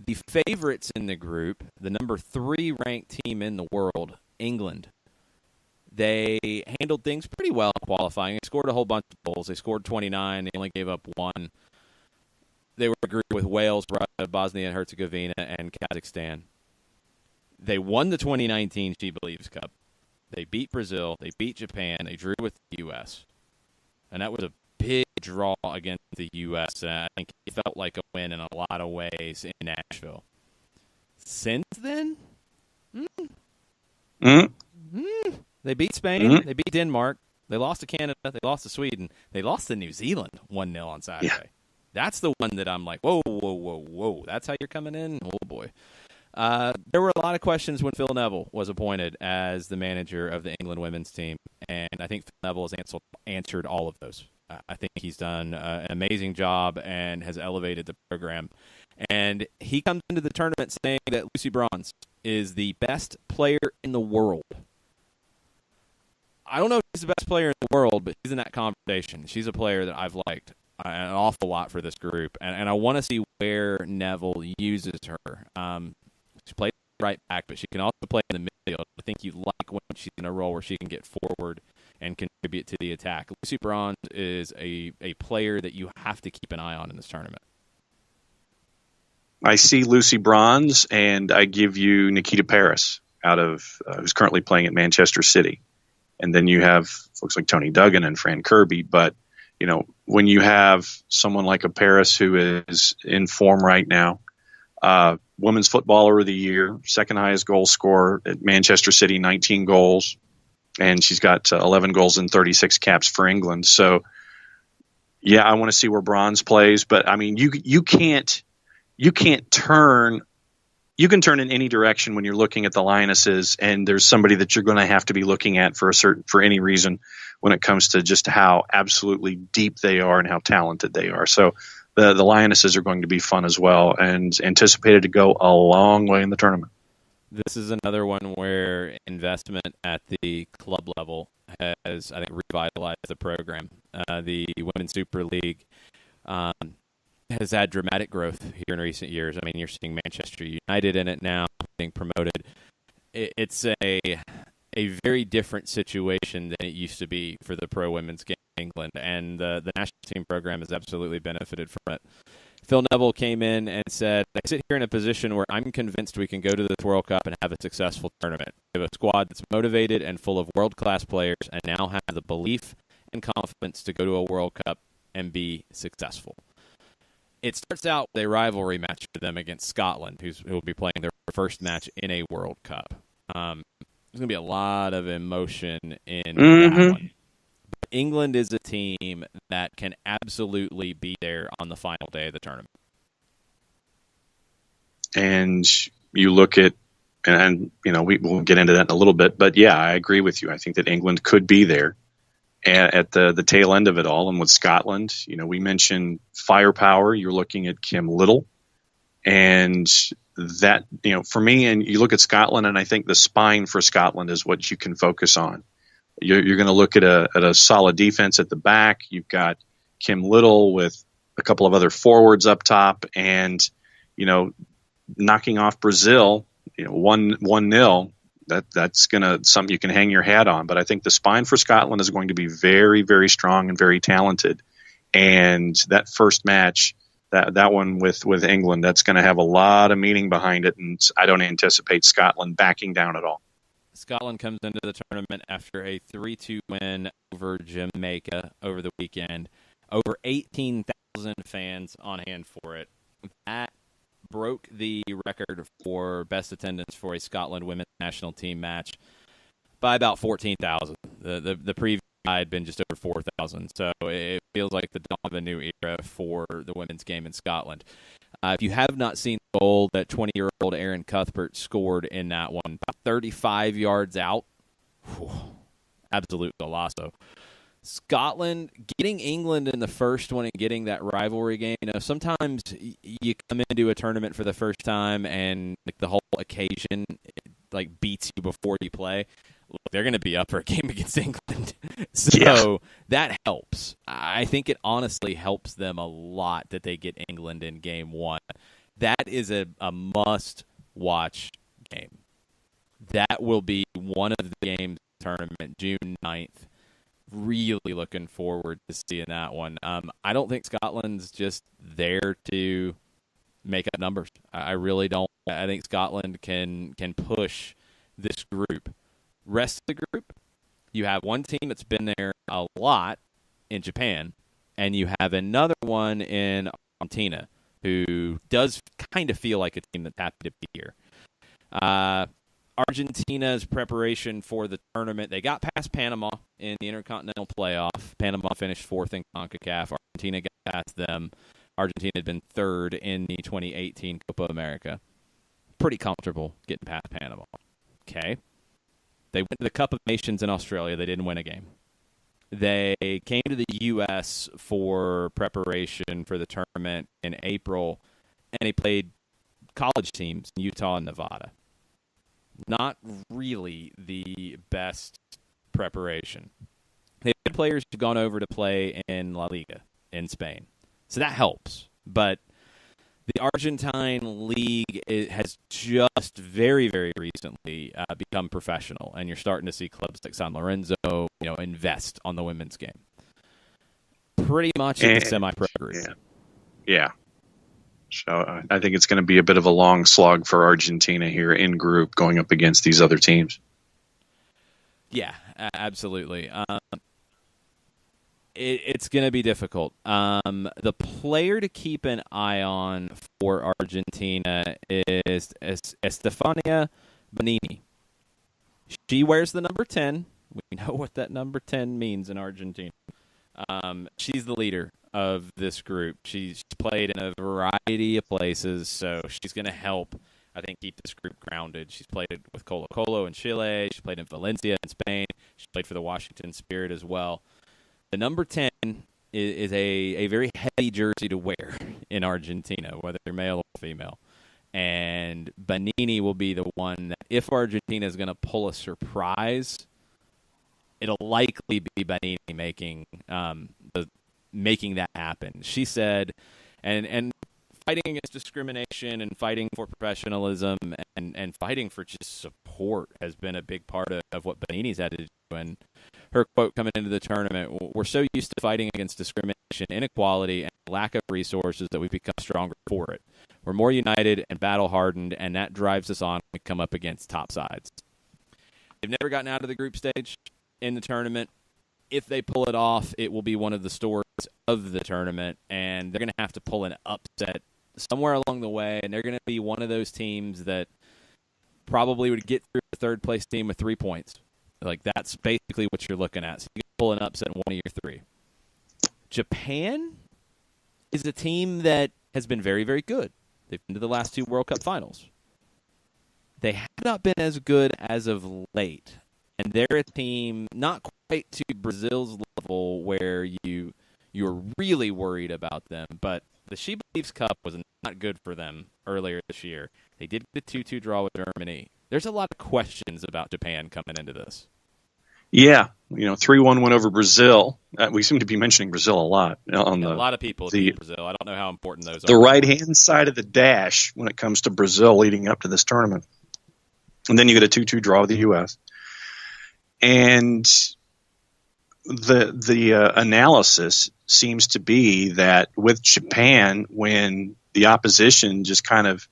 The favorites in the group, the number 3 ranked team in the world, England. They handled things pretty well in qualifying. They scored a whole bunch of goals. They scored 29. They only gave up 1. they were a group with Wales, Russia, Bosnia and Herzegovina, and Kazakhstan. They won the 2019 She Believes Cup. They beat Brazil. They beat Japan. They drew with the U.S. And that was a big draw against the U.S. I think it felt like a win in a lot of ways in Nashville. Since then, they beat Spain. They beat Denmark. They lost to Canada. They lost to Sweden. They lost to New Zealand 1-0 on Saturday. Yeah. That's the one that I'm like, whoa. That's how you're coming in? Oh, boy. There were a lot of questions when Phil Neville was appointed as the manager of the England women's team, and I think Phil Neville has answered all of those. I think he's done an amazing job and has elevated the program. And he comes into the tournament saying that Lucy Bronze is the best player in the world. I don't know if she's the best player in the world, but she's in that conversation. She's a player that I've liked an awful lot for this group, and I want to see where Neville uses her. She plays right back, but she can also play in the midfield. I think you like when she's in a role where she can get forward and contribute to the attack. Lucy Bronze is a player that you have to keep an eye on in this tournament. I see Lucy Bronze, and I give you Nikita Paris out of who's currently playing at Manchester City. And then you have folks like Tony Duggan and Fran Kirby. But, you know, when you have someone like a Paris who is in form right now, Women's Footballer of the Year, second highest goal scorer at Manchester City, 19 goals. And she's got 11 goals and 36 caps for England. So, yeah, I want to see where Bronze plays. But, I mean, you can't turn – you can turn in any direction when you're looking at the Lionesses, and there's somebody that you're going to have to be looking at for any reason when it comes to just how absolutely deep they are and how talented they are. So the Lionesses are going to be fun as well, and anticipated to go a long way in the tournament. This is another one where investment at the club level has, I think, revitalized the program. The Women's Super League has had dramatic growth here in recent years. I mean, you're seeing Manchester United in it now, being promoted. It's a very different situation than it used to be for the pro women's game in England, and the national team program has absolutely benefited from it. Phil Neville came in and said, I sit here in a position where I'm convinced we can go to this World Cup and have a successful tournament. We have a squad that's motivated and full of world-class players and now have the belief and confidence to go to a World Cup and be successful. It starts out with a rivalry match for them against Scotland, who will be playing their first match in a World Cup. There's going to be a lot of emotion in that one. But England is a team that can absolutely be there on the final day of the tournament. And you look at, and you know, we'll get into that in a little bit, but yeah, I agree with you. I think that England could be there at the tail end of it all. And with Scotland, you know, we mentioned firepower. You're looking at Kim Little, and that, you know, for me, and you look at Scotland, and I think the spine for Scotland is what you can focus on. You're going to look at a solid defense at the back. You've got Kim Little with a couple of other forwards up top, and, you know, knocking off Brazil, you know, 1-0. That's something you can hang your hat on. But I think the spine for Scotland is going to be very, very strong and very talented. And that first match, that one with England, that's going to have a lot of meaning behind it. And I don't anticipate Scotland backing down at all. Scotland comes into the tournament after a 3-2 win over Jamaica over the weekend. Over 18,000 fans on hand for it. That broke the record for best attendance for a Scotland women's national team match by about 14,000. The previous had been just over 4,000, so it feels like the dawn of a new era for the women's game in Scotland. If you have not seen the goal that 20-year-old Erin Cuthbert scored in that one, about 35 yards out, absolute golazo. Scotland getting England in the first one and getting that rivalry game. You know, sometimes you come into a tournament for the first time and like the whole occasion like beats you before you play. Look, they're going to be up for a game against England, so that helps. I think it honestly helps them a lot that they get England in game one. That is a must-watch game. That will be one of the games in the tournament, June 9th. really looking forward to seeing that one. I don't think Scotland's just there to make up numbers. I really don't. I think Scotland can push this group. Rest of the group, you have one team that's been there a lot in Japan, and you have another one in Argentina who does kind of feel like a team that's happy to be here. Argentina's preparation for the tournament, they got past Panama in the Intercontinental Playoff. Panama finished 4th in CONCACAF. Argentina got past them. Argentina had been 3rd in the 2018 Copa America. Pretty comfortable getting past Panama. Okay. They went to the Cup of Nations in Australia. They didn't win a game. They came to the U.S. for preparation for the tournament in April, and they played college teams in Utah and Nevada. Not really the best preparation. They had players who've gone over to play in La Liga in Spain, so that helps. But the Argentine league has just very, very recently become professional, and you're starting to see clubs like San Lorenzo, invest on the women's game. Pretty much in the semi-pro group. Yeah. So I think it's going to be a bit of a long slog for Argentina here in group going up against these other teams. Yeah, absolutely. It's going to be difficult. The player to keep an eye on for Argentina is Estefania Bonini. She wears the number 10. We know what that number 10 means in Argentina. She's the leader of this group. She's played in a variety of places, so she's going to help, I think, keep this group grounded. She's played with Colo-Colo in Chile. She's played in Valencia in Spain. She's played for the Washington Spirit as well. The number 10 is a very heavy jersey to wear in Argentina, whether you're male or female. And Bonini will be the one that, if Argentina is going to pull a surprise, it'll likely be Bonini making that happen. She said, and fighting against discrimination and fighting for professionalism and fighting for just support has been a big part of what Bonini's had to do. And her quote coming into the tournament, we're so used to fighting against discrimination, inequality, and lack of resources that we've become stronger for it. We're more united and battle-hardened, and that drives us on when we come up against top sides. They've never gotten out of the group stage in the tournament. If they pull it off, it will be one of the stories of the tournament, and they're going to have to pull an upset somewhere along the way, and they're going to be one of those teams that probably would get through the third-place team with 3 points. Like, that's basically what you're looking at. So you can pull an upset in one of your three. Japan is a team that has been very, very good. They've been to the last 2 World Cup finals. They have not been as good as of late. And they're a team not quite to Brazil's level where you're really worried about them. But the She Believes Cup was not good for them earlier this year. They did the 2-2 draw with Germany. There's a lot of questions about Japan coming into this. Yeah, 3-1 win over Brazil. We seem to be mentioning Brazil a lot. A lot of people beat Brazil. I don't know how important those are. The right-hand side of the dash when it comes to Brazil leading up to this tournament. And then you get a 2-2 draw with the U.S. And the analysis seems to be that with Japan, when the opposition just kind of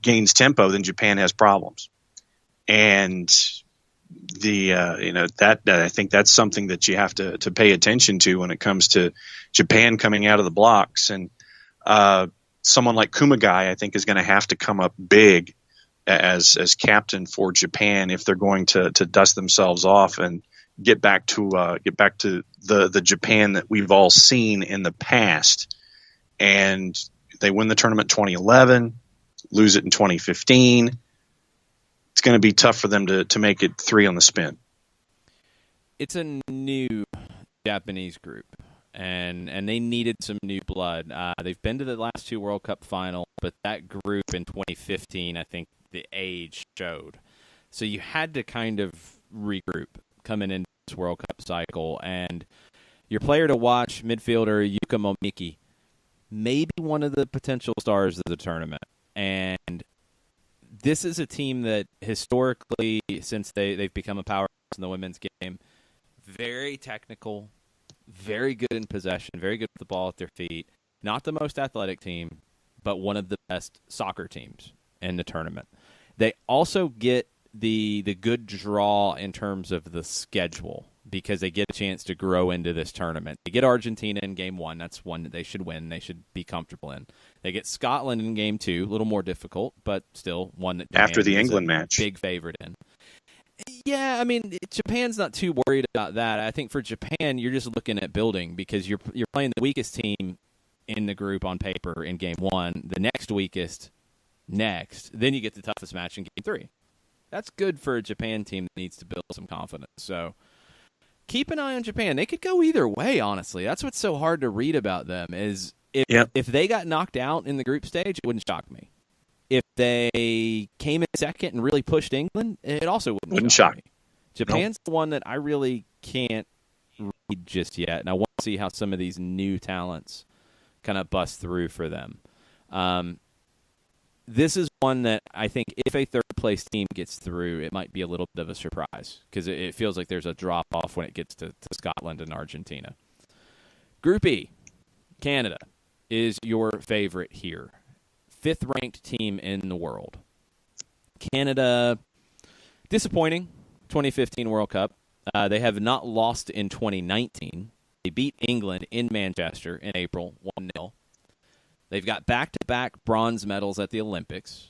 gains tempo, then Japan has problems. And I think that's something that you have to pay attention to when it comes to Japan coming out of the blocks. And someone like Kumagai, I think, is going to have to come up big as captain for Japan if they're going to dust themselves off and get back to the Japan that we've all seen in the past. And they win the tournament 2011, lose it in 2015. It's going to be tough for them to make it 3 on the spin. It's a new Japanese group, and they needed some new blood. They've been to the last 2 World Cup finals, but that group in 2015, I think the age showed. So you had to kind of regroup coming into this World Cup cycle. And your player to watch, midfielder Yuka Momiki, maybe one of the potential stars of the tournament. And this is a team that historically, since they've become a powerhouse in the women's game, Very technical, very good in possession, very good with the ball at their feet. Not the most athletic team, but one of the best soccer teams in the tournament. They also get the good draw in terms of the schedule because they get a chance to grow into this tournament. They get Argentina in game 1. That's one that they should win. They should be comfortable in. They get Scotland in game 2. A little more difficult, but still one that after the Japan is England a match, big favorite in. Yeah, I mean, Japan's not too worried about that. I think for Japan, you're just looking at building because you're playing the weakest team in the group on paper in game 1, the next weakest next. Then you get the toughest match in game 3. That's good for a Japan team that needs to build some confidence. So keep an eye on Japan. They could go either way, honestly. That's what's so hard to read about them is if they got knocked out in the group stage, it wouldn't shock me. If they came in second and really pushed England, it also wouldn't shock me. Japan's the one that I really can't read just yet, and I want to see how some of these new talents kind of bust through for them. This is one that I think if a third-place team gets through, it might be a little bit of a surprise because it feels like there's a drop-off when it gets to Scotland and Argentina. Group E, Canada, is your favorite here. 5th-ranked team in the world. Canada, disappointing 2015 World Cup. They have not lost in 2019. They beat England in Manchester in April, 1-0. They've got back-to-back bronze medals at the Olympics,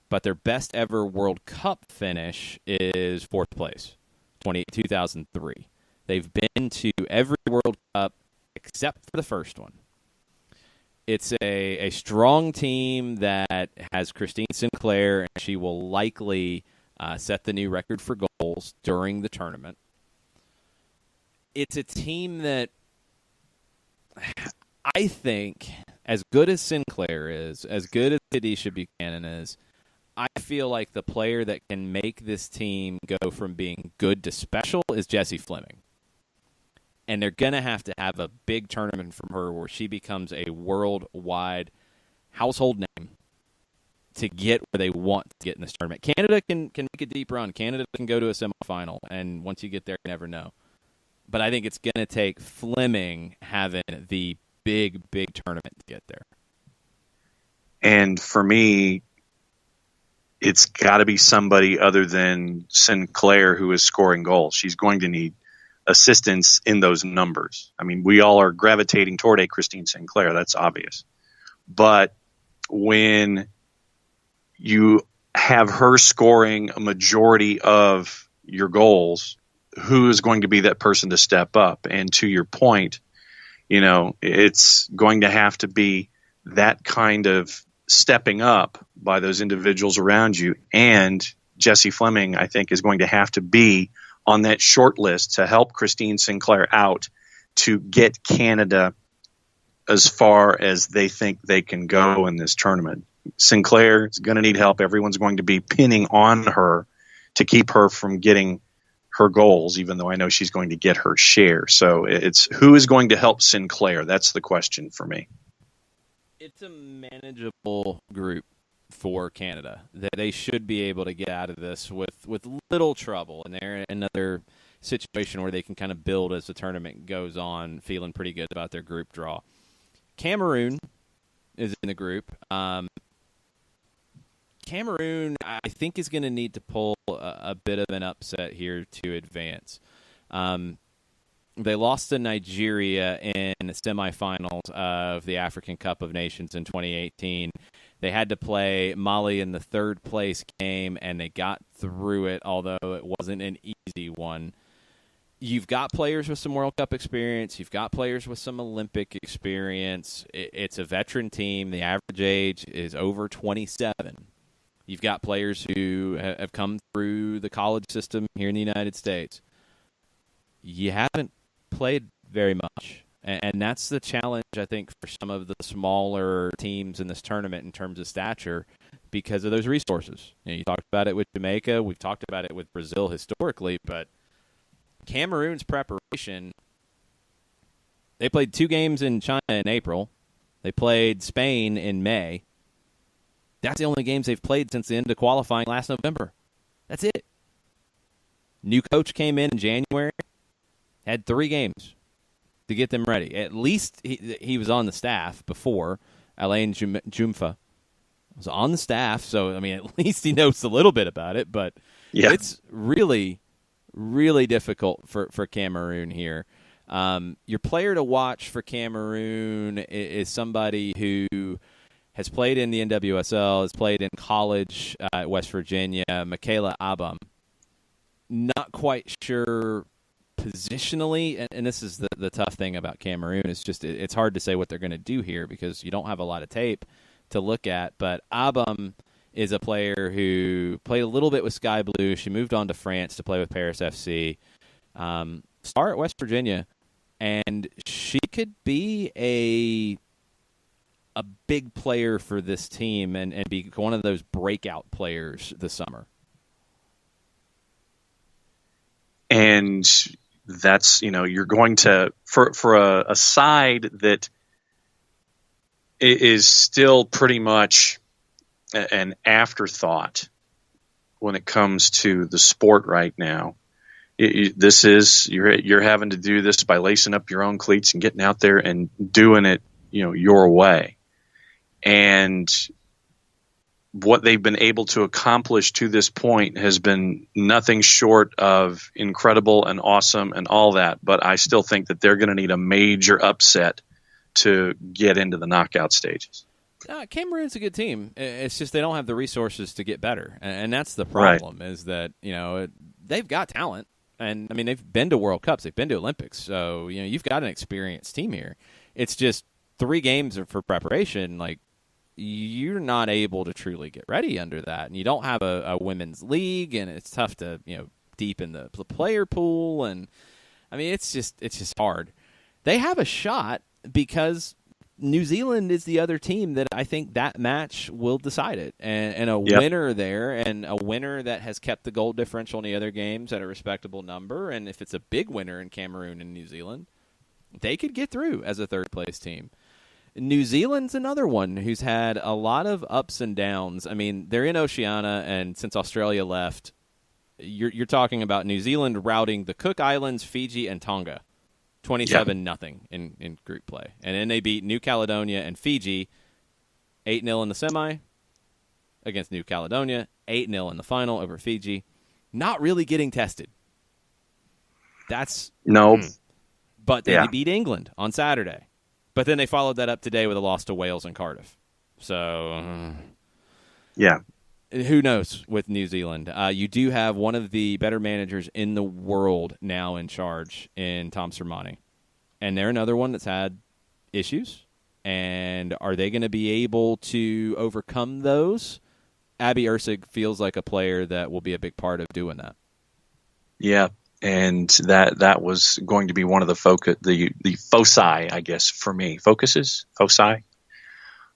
but their best-ever World Cup finish is 4th place, 2003. They've been to every World Cup except for the first one. It's a strong team that has Christine Sinclair, and she will likely set the new record for goals during the tournament. It's a team that I think, as good as Sinclair is, as good as Khadijah Buchanan is, I feel like the player that can make this team go from being good to special is Jessie Fleming. And they're going to have a big tournament from her where she becomes a worldwide household name to get where they want to get in this tournament. Canada can make a deep run. Canada can go to a semifinal, and once you get there, you never know. But I think it's going to take Fleming having the big tournament to get there. And for me, it's got to be somebody other than Sinclair who is scoring goals. She's going to need assistance in those numbers. I mean, we all are gravitating toward a Christine Sinclair. That's obvious. But when you have her scoring a majority of your goals, who is going to be that person to step up? And to your point, it's going to have to be that kind of stepping up by those individuals around you. And Jessie Fleming, I think, is going to have to be on that short list to help Christine Sinclair out to get Canada as far as they think they can go in this tournament. Sinclair is going to need help. Everyone's going to be pinning on her to keep her from getting her goals, even though I know she's going to get her share. So it's who is going to help Sinclair? That's the question for me. It's a manageable group for Canada. They should be able to get out of this with little trouble, and they're in another situation where they can kind of build as the tournament goes on, feeling pretty good about their group draw. Cameroon is in the group. Cameroon, I think, is going to need to pull a bit of an upset here to advance. They lost to Nigeria in the semifinals of the African Cup of Nations in 2018. They had to play Mali in the third-place game, and they got through it, although it wasn't an easy one. You've got players with some World Cup experience. You've got players with some Olympic experience. It's a veteran team. The average age is over 27. You've got players who have come through the college system here in the United States. You haven't played very much. And that's the challenge, I think, for some of the smaller teams in this tournament in terms of stature because of those resources. You talked about it with Jamaica. We've talked about it with Brazil historically. But Cameroon's preparation, they played 2 games in China in April. They played Spain in May. That's the only games they've played since the end of qualifying last November. That's it. New coach came in January. Had 3 games to get them ready. At least he was on the staff before. Alain Jumfa was on the staff, so, I mean, at least he knows a little bit about it, but it's really, really difficult for Cameroon here. Your player to watch for Cameroon is somebody who has played in the NWSL, has played in college at West Virginia, Michaela Abam. Not quite sure positionally, and this is the tough thing about Cameroon, is just it's hard to say what they're going to do here because you don't have a lot of tape to look at. But Abam is a player who played a little bit with Sky Blue. She moved on to France to play with Paris FC. Star at West Virginia, and she could be a big player for this team and be one of those breakout players this summer. And that's, you're going to, for a side that is still pretty much an afterthought when it comes to the sport right now. You're having to do this by lacing up your own cleats and getting out there and doing it, your way. And what they've been able to accomplish to this point has been nothing short of incredible and awesome and all that. But I still think that they're going to need a major upset to get into the knockout stages. Cameroon's a good team. It's just they don't have the resources to get better. And that's the problem, is that, they've got talent. And, I mean, they've been to World Cups. They've been to Olympics. So, you've got an experienced team here. It's just 3 games for preparation. Like, you're not able to truly get ready under that. And you don't have a women's league, and it's tough to, deepen the player pool. And, I mean, it's just hard. They have a shot because New Zealand is the other team that I think that match will decide it. And a winner there, and a winner that has kept the goal differential in the other games at a respectable number. And if it's a big winner in Cameroon and New Zealand, they could get through as a third-place team. New Zealand's another one who's had a lot of ups and downs. I mean, they're in Oceania, and since Australia left, you're talking about New Zealand routing the Cook Islands, Fiji, and Tonga, 27-0 in group play. And then they beat New Caledonia and Fiji 8-0 in the semi against New Caledonia, 8-0 in the final over Fiji. Not really getting tested. But they beat England on Saturday. But then they followed that up today with a loss to Wales and Cardiff. So, who knows with New Zealand? You do have one of the better managers in the world now in charge in Tom Sermanni. And they're another one that's had issues. And are they going to be able to overcome those? Abby Ertz feels like a player that will be a big part of doing that. Yeah. And that was going to be one of the foci, I guess, for me. Foci.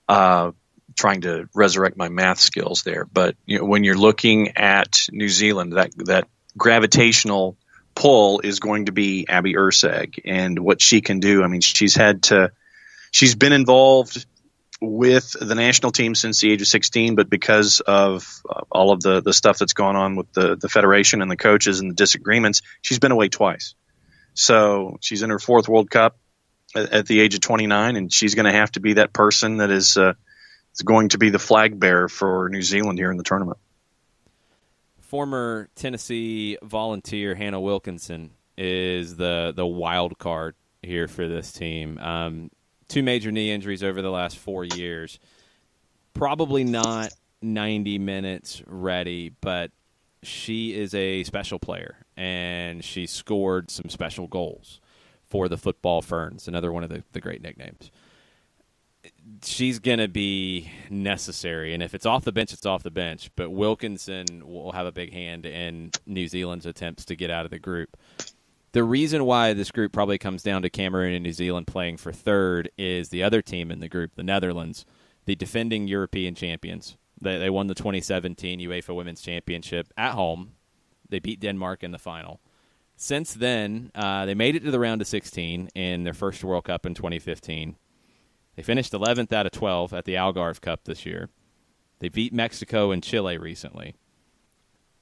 Trying to resurrect my math skills there. But when you're looking at New Zealand, that gravitational pull is going to be Abby Ertz and what she can do. I mean, she's been involved with the national team since the age of 16, but because of all of the stuff that's gone on with the federation and the coaches and the disagreements, she's been away twice. So she's in her 4th World Cup at the age of 29, and she's going to have to be that person that is going to be the flag bearer for New Zealand here in the tournament. Former Tennessee Volunteer Hannah Wilkinson is the wild card here for this team. 2 major knee injuries over the last 4 years. Probably not 90 minutes ready, but she is a special player, and she scored some special goals for the Football Ferns, another one of the great nicknames. She's going to be necessary, and if it's off the bench, it's off the bench, but Wilkinson will have a big hand in New Zealand's attempts to get out of the group. The reason why this group probably comes down to Cameroon and New Zealand playing for third is the other team in the group, the Netherlands, the defending European champions. They won the 2017 UEFA Women's Championship at home. They beat Denmark in the final. Since then, they made it to the round of 16 in their first World Cup in 2015. They finished 11th out of 12 at the Algarve Cup this year. They beat Mexico and Chile recently.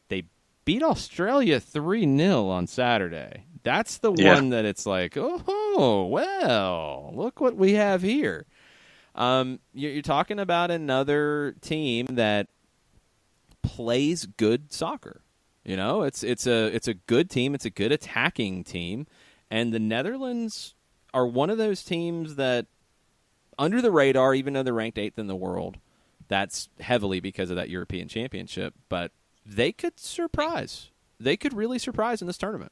They beat Australia 3-0 on Saturday. That's the one that it's like, oh, well, look what we have here. You're talking about another team that plays good soccer. You know, it's a good team. It's a good attacking team, and the Netherlands are one of those teams that under the radar, even though they're ranked 8th in the world. That's heavily because of that European Championship, but they could surprise. They could really surprise in this tournament.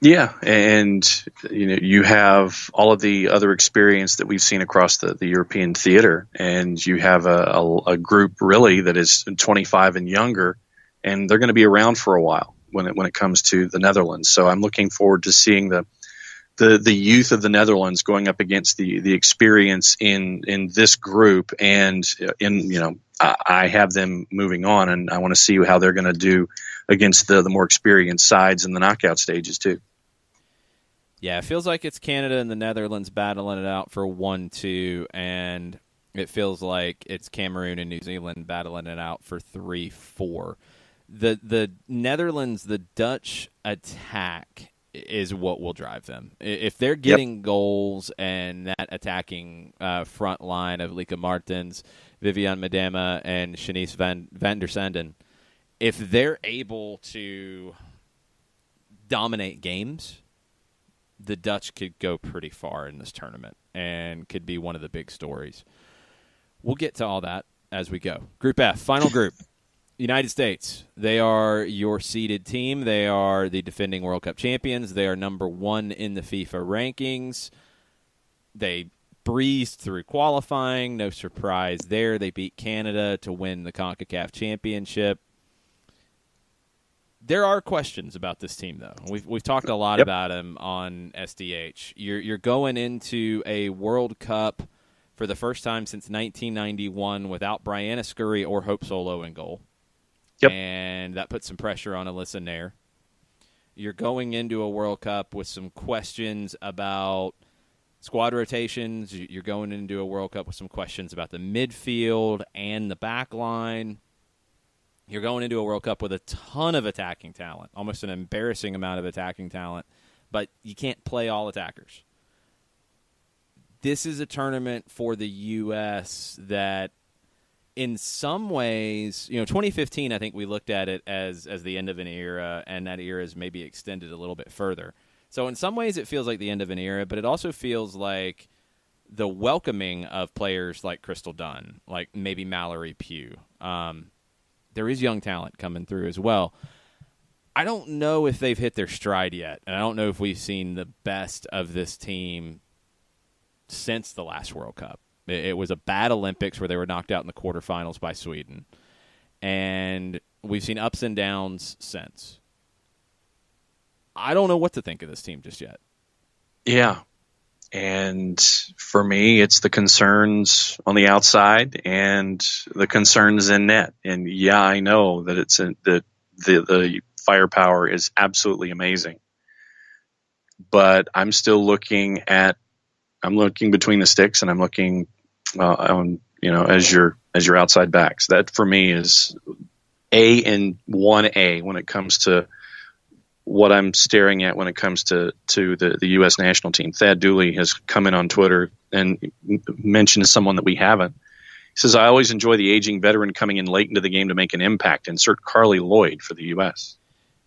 Yeah, and you have all of the other experience that we've seen across the European theater, and you have a group really that is 25 and younger, and they're going to be around for a while when it comes to the Netherlands. So I'm looking forward to seeing the youth of the Netherlands going up against the experience in this group, and I have them moving on, and I want to see how they're going to do against the more experienced sides in the knockout stages too. Yeah, it feels like it's Canada and the Netherlands battling it out for 1-2, and it feels like it's Cameroon and New Zealand battling it out for 3-4. The Netherlands, the Dutch attack is what will drive them. If they're getting goals and that attacking front line of Lieke Martens, Vivian Miedema, and Shanice van der Sanden, if they're able to dominate games, the Dutch could go pretty far in this tournament and could be one of the big stories. We'll get to all that as we go. Group F, final group. United States, they are your seeded team. They are the defending World Cup champions. They are number 1 in the FIFA rankings. They breezed through qualifying. No surprise there. They beat Canada to win the CONCACAF championship. There are questions about this team, though. We've talked a lot about them on SDH. You're going into a World Cup for the first time since 1991 without Brianna Scurry or Hope Solo in goal. Yep. And that puts some pressure on Alyssa Nair. You're going into a World Cup with some questions about squad rotations. You're going into a World Cup with some questions about the midfield and the back line. You're going into a World Cup with a ton of attacking talent, almost an embarrassing amount of attacking talent, but you can't play all attackers. This is a tournament for the U.S. that in some ways, 2015, I think we looked at it as the end of an era, and that era is maybe extended a little bit further. So in some ways, it feels like the end of an era, but it also feels like the welcoming of players like Crystal Dunn, like maybe Mallory Pugh. There is young talent coming through as well. I don't know if they've hit their stride yet, and I don't know if we've seen the best of this team since the last World Cup. It was a bad Olympics where they were knocked out in the quarterfinals by Sweden. And we've seen ups and downs since. I don't know what to think of this team just yet. Yeah. And for me, it's the concerns on the outside and the concerns in net. And yeah, I know that the firepower is absolutely amazing. But I'm still looking between the sticks, and I'm looking as your outside backs. That for me is A and 1A when it comes to what I'm staring at when it comes to the U.S. national team. Thad Dooley has come in on Twitter and mentioned someone that we haven't. He says, I always enjoy the aging veteran coming in late into the game to make an impact. Insert Carli Lloyd for the U.S.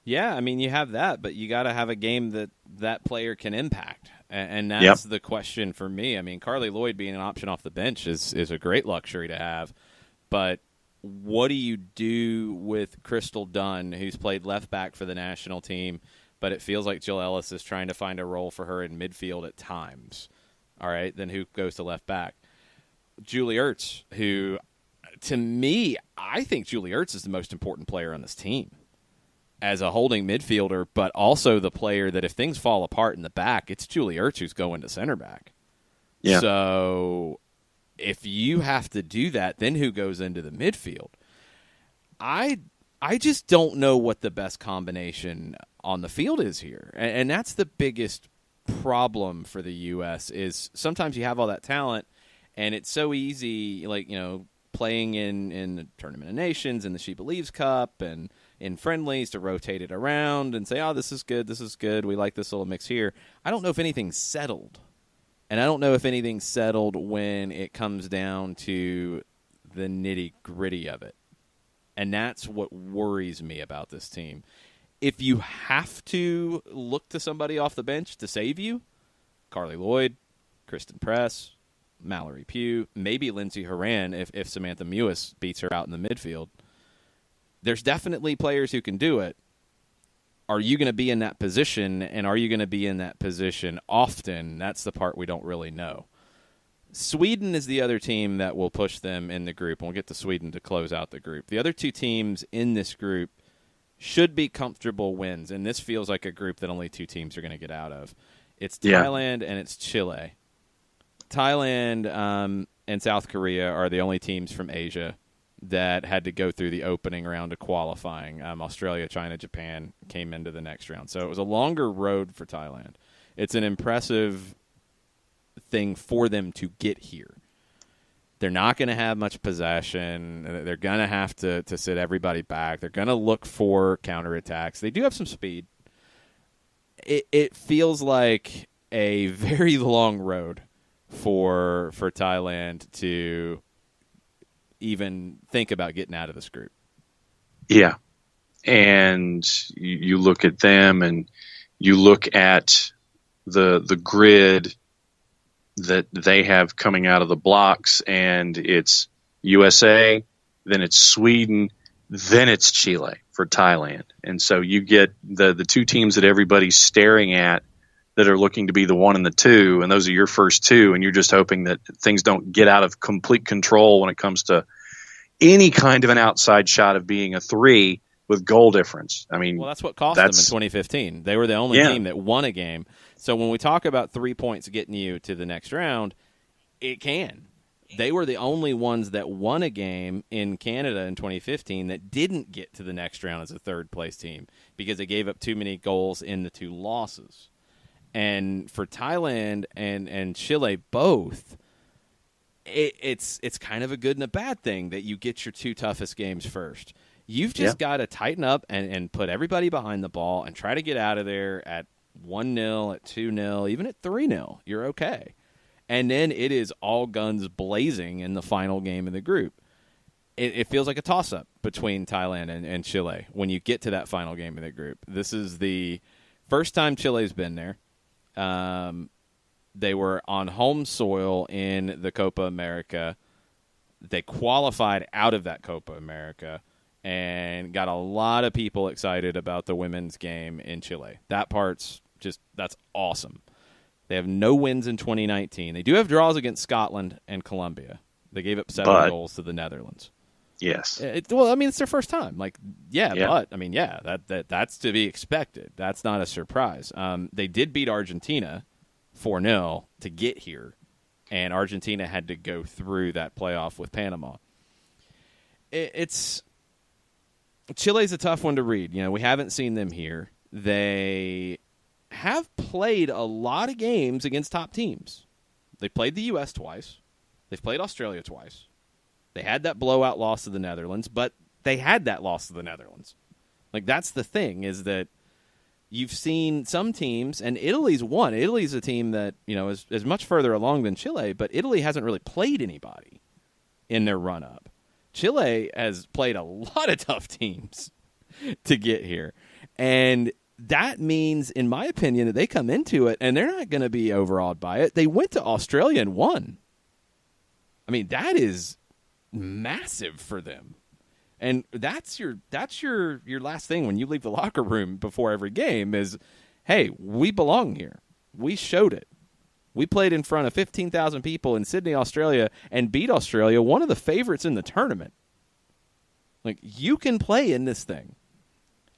Yeah, I mean, you have that, but you got to have a game that player can impact. And that's the question for me. I mean, Carli Lloyd being an option off the bench is a great luxury to have. But what do you do with Crystal Dunn, who's played left back for the national team, but it feels like Jill Ellis is trying to find a role for her in midfield at times? All right, then who goes to left back? Julie Ertz, who, to me, I think Julie Ertz is the most important player on this team as a holding midfielder, but also the player that if things fall apart in the back, it's Julie Ertz who's going to center back. Yeah. So if you have to do that, then who goes into the midfield? I just don't know what the best combination on the field is here. And that's the biggest problem for the U.S. is sometimes you have all that talent, and it's so easy, playing in the Tournament of Nations and the She Believes Cup and in friendlies to rotate it around and say, oh, this is good, we like this little mix here. I don't know if anything's settled. And I don't know if anything's settled when it comes down to the nitty-gritty of it. And that's what worries me about this team. If you have to look to somebody off the bench to save you, Carli Lloyd, Kristen Press, Mallory Pugh, maybe Lindsey Horan if Samantha Mewis beats her out in the midfield. There's definitely players who can do it. Are you going to be in that position, and are you going to be in that position often? That's the part we don't really know. Sweden is the other team that will push them in the group, and we'll get to Sweden to close out the group. The other two teams in this group should be comfortable wins, and this feels like a group that only two teams are going to get out of. It's Thailand and it's Chile. Thailand and South Korea are the only teams from Asia that had to go through the opening round of qualifying. Australia, China, Japan came into the next round. So it was a longer road for Thailand. It's an impressive thing for them to get here. They're not going to have much possession. They're going to have to sit everybody back. They're going to look for counterattacks. They do have some speed. It feels like a very long road for Thailand to even think about getting out of this group. Yeah. And you look at them and you look at the grid that they have coming out of the blocks, and it's USA, then it's Sweden, then it's Chile for Thailand. And so you get the two teams that everybody's staring at that are looking to be the one and the two, and those are your first two, and you're just hoping that things don't get out of complete control when it comes to any kind of an outside shot of being a three with goal difference. I mean, well, that's what cost them in 2015. They were the only team that won a game. So when we talk about 3 points getting you to the next round, it can. They were the only ones that won a game in Canada in 2015 that didn't get to the next round as a third-place team because they gave up too many goals in the two losses. And for Thailand and Chile both, it's kind of a good and a bad thing that you get your two toughest games first. You've just got to tighten up and put everybody behind the ball and try to get out of there at 1-0, at 2-0, even at 3-0. You're okay. And then it is all guns blazing in the final game of the group. It feels like a toss-up between Thailand and Chile when you get to that final game of the group. This is the first time Chile's been there. They were on home soil in the Copa America. They qualified out of that Copa America and got a lot of people excited about the women's game in Chile. That part's that's awesome. They have no wins in 2019. They do have draws against Scotland and Colombia. They gave up 7 goals to the Netherlands. Yes. It's their first time. But that's to be expected. That's not a surprise. They did beat Argentina 4-0 to get here, and Argentina had to go through that playoff with Panama. Chile's a tough one to read. We haven't seen them here. They have played a lot of games against top teams. They played the U.S. twice. They've played Australia twice. They had that blowout loss to the Netherlands, but they had that loss to the Netherlands. That's the thing, is that you've seen some teams, and Italy's one. Italy's a team that, is much further along than Chile, but Italy hasn't really played anybody in their run-up. Chile has played a lot of tough teams to get here. And that means, in my opinion, that they come into it and they're not going to be overawed by it. They went to Australia and won. I mean, that is massive for them. And that's your last thing when you leave the locker room before every game is, hey, we belong here. We showed it. We played in front of 15,000 people in Sydney, Australia, and beat Australia, one of the favorites in the tournament. You can play in this thing.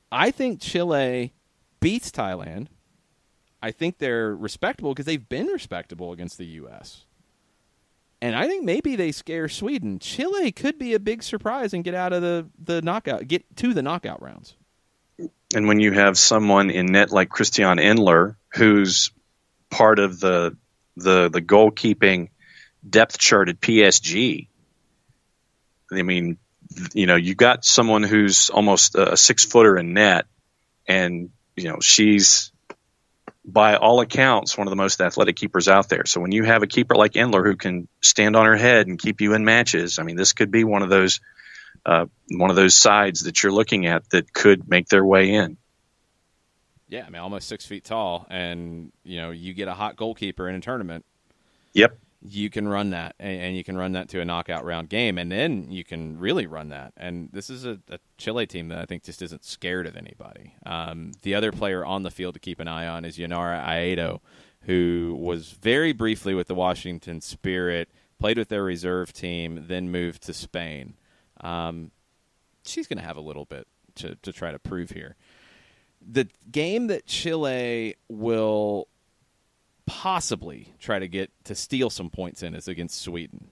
I think Chile beats Thailand. I think they're respectable because they've been respectable against the U.S. And I think maybe they scare Sweden. Chile could be a big surprise and get out of the knockout, get to the knockout rounds. And when you have someone in net like Christian Endler, who's part of the goalkeeping depth chart at PSG, I mean, You got someone who's almost a 6-footer in net, and she's by all accounts one of the most athletic keepers out there. So when you have a keeper like Endler who can stand on her head and keep you in matches, I mean, this could be one of those sides that you're looking at that could make their way in. Yeah, I mean, almost 6 feet tall, and you get a hot goalkeeper in a tournament. Yep. You can run that, and you can run that to a knockout round game, and then you can really run that. And this is a Chile team that I think just isn't scared of anybody. The other player on the field to keep an eye on is Yanara Aedo, who was very briefly with the Washington Spirit, played with their reserve team, then moved to Spain. She's going to have a little bit to try to prove here. The game that Chile will possibly try to get to steal some points in is against Sweden.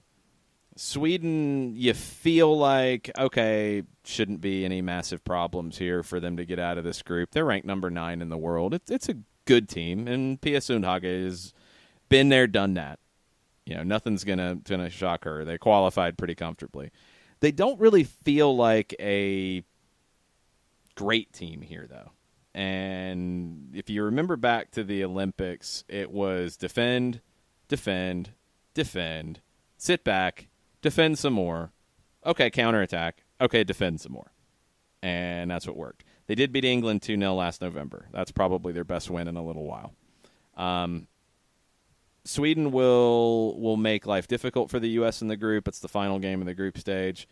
Sweden, you feel like, okay, shouldn't be any massive problems here for them to get out of this group. They're ranked number 9 in the world. It's a good team, and Pia Sundhage has been there, done that. Nothing's gonna shock her. They qualified pretty comfortably. They don't really feel like a great team here, though. And if you remember back to the Olympics, it was defend, defend, defend, sit back, defend some more. Okay, counterattack. Okay, defend some more. And that's what worked. They did beat England 2-0 last November. That's probably their best win in a little while. Sweden will make life difficult for the U.S. in the group. It's the final game of the group stage.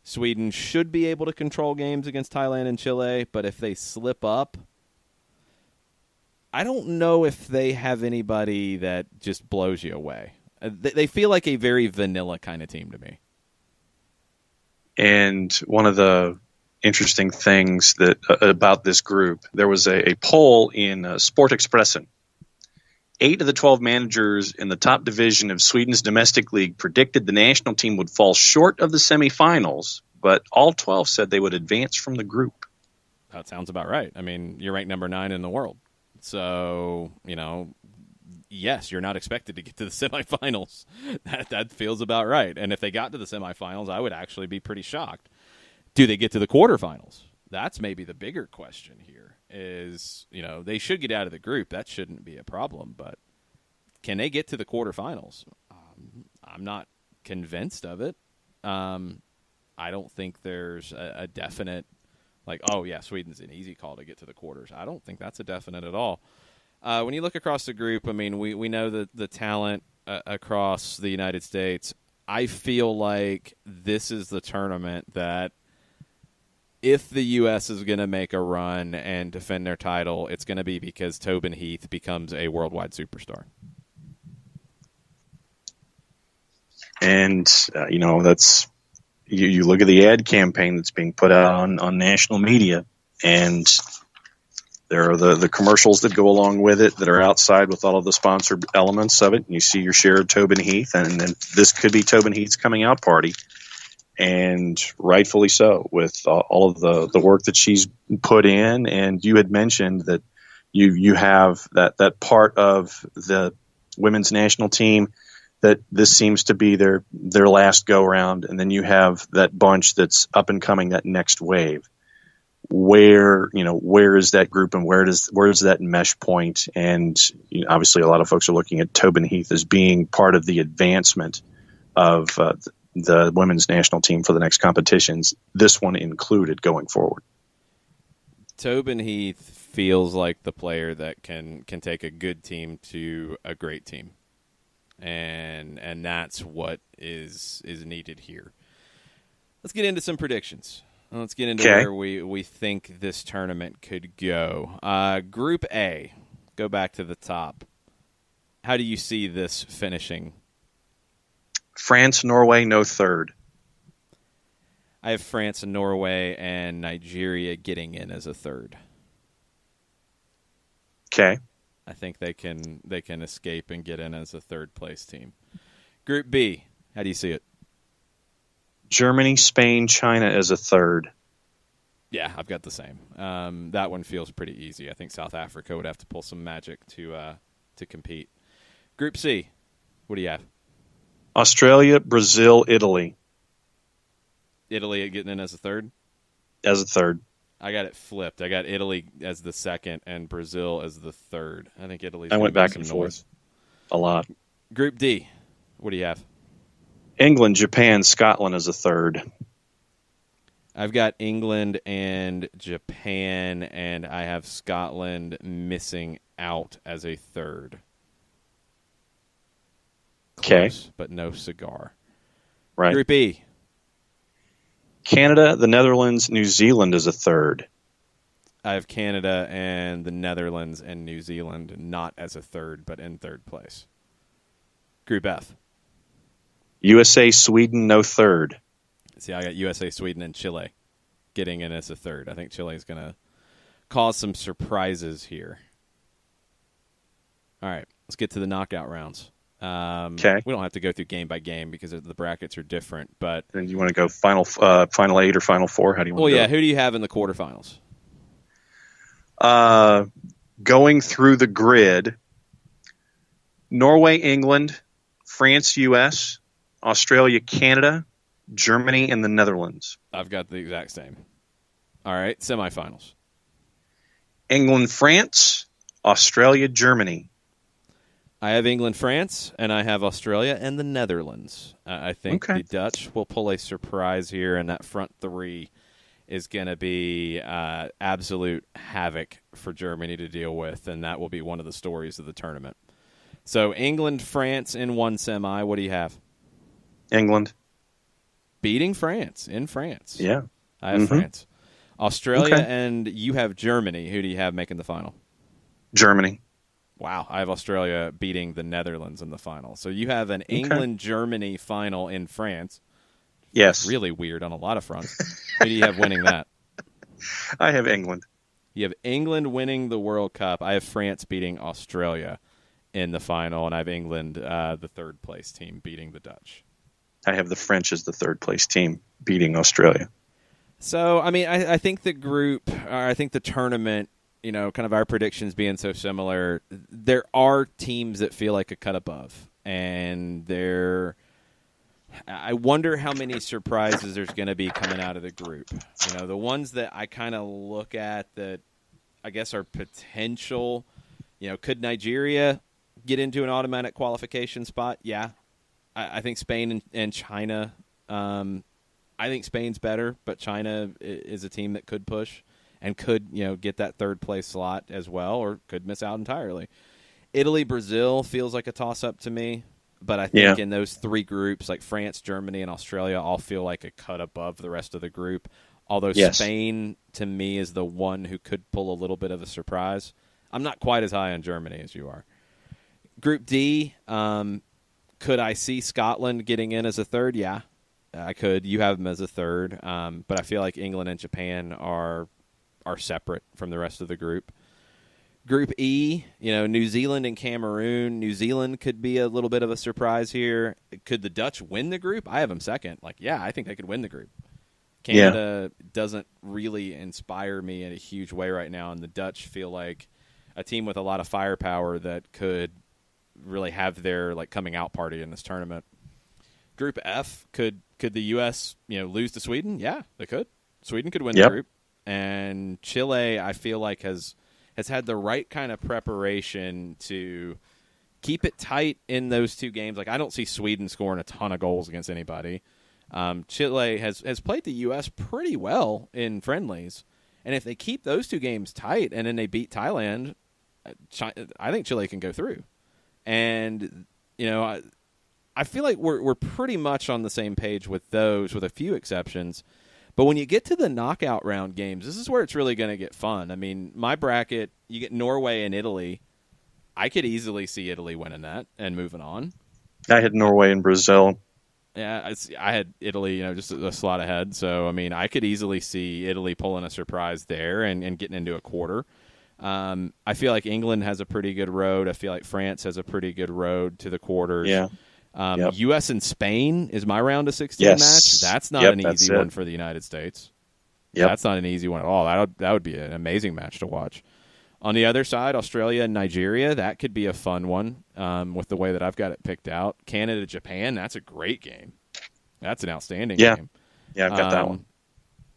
Sweden should be able to control games against Thailand and Chile, but if they slip up, I don't know if they have anybody that just blows you away. They feel like a very vanilla kind of team to me. And one of the interesting things that about this group, there was a poll in Sport Expressen. 8 of the 12 managers in the top division of Sweden's domestic league predicted the national team would fall short of the semifinals, but all 12 said they would advance from the group. That sounds about right. I mean, you're ranked number 9 in the world. So, yes, you're not expected to get to the semifinals. That feels about right. And if they got to the semifinals, I would actually be pretty shocked. Do they get to the quarterfinals? That's maybe the bigger question here. Is, they should get out of the group. That shouldn't be a problem. But can they get to the quarterfinals? I'm not convinced of it. I don't think there's a definite, Sweden's an easy call to get to the quarters. I don't think that's a definite at all. When you look across the group, I mean, we know the talent across the United States. I feel like this is the tournament that if the U.S. is going to make a run and defend their title, it's going to be because Tobin Heath becomes a worldwide superstar. And, that's you look at the ad campaign that's being put out on national media, and there are the commercials that go along with it that are outside with all of the sponsored elements of it. And you see your share of Tobin Heath, and then this could be Tobin Heath's coming out party. And rightfully so, with all of the work that she's put in. And you had mentioned that you have that part of the women's national team that this seems to be their last go round, and then you have that bunch that's up and coming, that next wave. Where is that group, and where is that mesh point? And obviously, a lot of folks are looking at Tobin Heath as being part of the advancement of the women's national team for the next competitions, this one included, going forward. Tobin Heath feels like the player that can take a good team to a great team. And that's what is needed here. Let's get into some predictions. Let's get into where we think this tournament could go. Group A, go back to the top. How do you see this finishing? France, Norway, no third. I have France and Norway and Nigeria getting in as a third. Okay. I think they can escape and get in as a third place team. Group B, how do you see it? Germany, Spain, China as a third. Yeah, I've got the same. That one feels pretty easy. I think South Africa would have to pull some magic to compete. Group C, what do you have? Australia, Brazil, Italy. Italy getting in as a third? As a third. I got it flipped. I got Italy as the second and Brazil as the third. I think Italy's I went back some and noise. forth a lot. Group D, what do you have? England, Japan, Scotland as a third. I've got England and Japan, and I have Scotland missing out as a third. Okay. Close, but no cigar. Right. Group E. Canada, the Netherlands, New Zealand as a third. I have Canada and the Netherlands and New Zealand not as a third, but in third place. Group F. USA, Sweden, no third. See, I got USA, Sweden, and Chile getting in as a third. I think Chile is going to cause some surprises here. All right, let's get to the knockout rounds. Okay. We don't have to go through game by game because the brackets are different. But Then you want to go final 8 or final 4? How do you want to go? Who do you have in the quarterfinals? Going through the grid, Norway, England, France, US, Australia, Canada, Germany, and the Netherlands. I've got the exact same. All right, semifinals. England, France, Australia, Germany. I have England, France, and I have Australia and the Netherlands. I think the Dutch will pull a surprise here, and that front three is going to be absolute havoc for Germany to deal with, and that will be one of the stories of the tournament. So England, France in one semi. What do you have? England. Beating France in France. Yeah. I have France. Australia, and you have Germany. Who do you have making the final? Germany. Wow, I have Australia beating the Netherlands in the final. So you have an England-Germany final in France. Yes. Really weird on a lot of fronts. Who do you have winning that? I have England. You have England winning the World Cup. I have France beating Australia in the final, and I have England, the third-place team, beating the Dutch. I have the French as the third-place team, beating Australia. So, I mean, I think the group, or I think the tournament, kind of our predictions being so similar, there are teams that feel like a cut above. And I wonder how many surprises there's going to be coming out of the group. The ones that I kind of look at that I guess are potential, could Nigeria get into an automatic qualification spot? Yeah. I think Spain and China, I think Spain's better, but China is a team that could push and could, get that third place slot as well, or could miss out entirely. Italy, Brazil feels like a toss-up to me, but I think in those three groups, like France, Germany, and Australia, all feel like a cut above the rest of the group, although Spain, to me, is the one who could pull a little bit of a surprise. I'm not quite as high on Germany as you are. Group D, could I see Scotland getting in as a third? Yeah, I could. You have them as a third, but I feel like England and Japan are separate from the rest of the group. Group E, New Zealand and Cameroon. New Zealand could be a little bit of a surprise here. Could the Dutch win the group? I have them second. I think they could win the group. Canada doesn't really inspire me in a huge way right now, and the Dutch feel like a team with a lot of firepower that could really have their coming out party in this tournament. Group F, could the U.S. lose to Sweden? Yeah, they could. Sweden could win the group. And Chile, I feel like, has had the right kind of preparation to keep it tight in those two games. I don't see Sweden scoring a ton of goals against anybody. Chile has played the U.S. pretty well in friendlies. And if they keep those two games tight and then they beat Thailand, I think Chile can go through. And, I feel like we're pretty much on the same page with those, with a few exceptions. But when you get to the knockout round games, this is where it's really going to get fun. I mean, my bracket, you get Norway and Italy. I could easily see Italy winning that and moving on. I had Norway and Brazil. Yeah, I had Italy, just a slot ahead. So, I mean, I could easily see Italy pulling a surprise there and getting into a quarter. I feel like England has a pretty good road. I feel like France has a pretty good road to the quarters. Yeah. U.S. and Spain is my round of 16 match. That's not an easy one for the United States. Yep. That's not an easy one at all. That would be an amazing match to watch. On the other side, Australia and Nigeria, that could be a fun one with the way that I've got it picked out. Canada, Japan, that's a great game. That's an outstanding game. Yeah, I've got that one.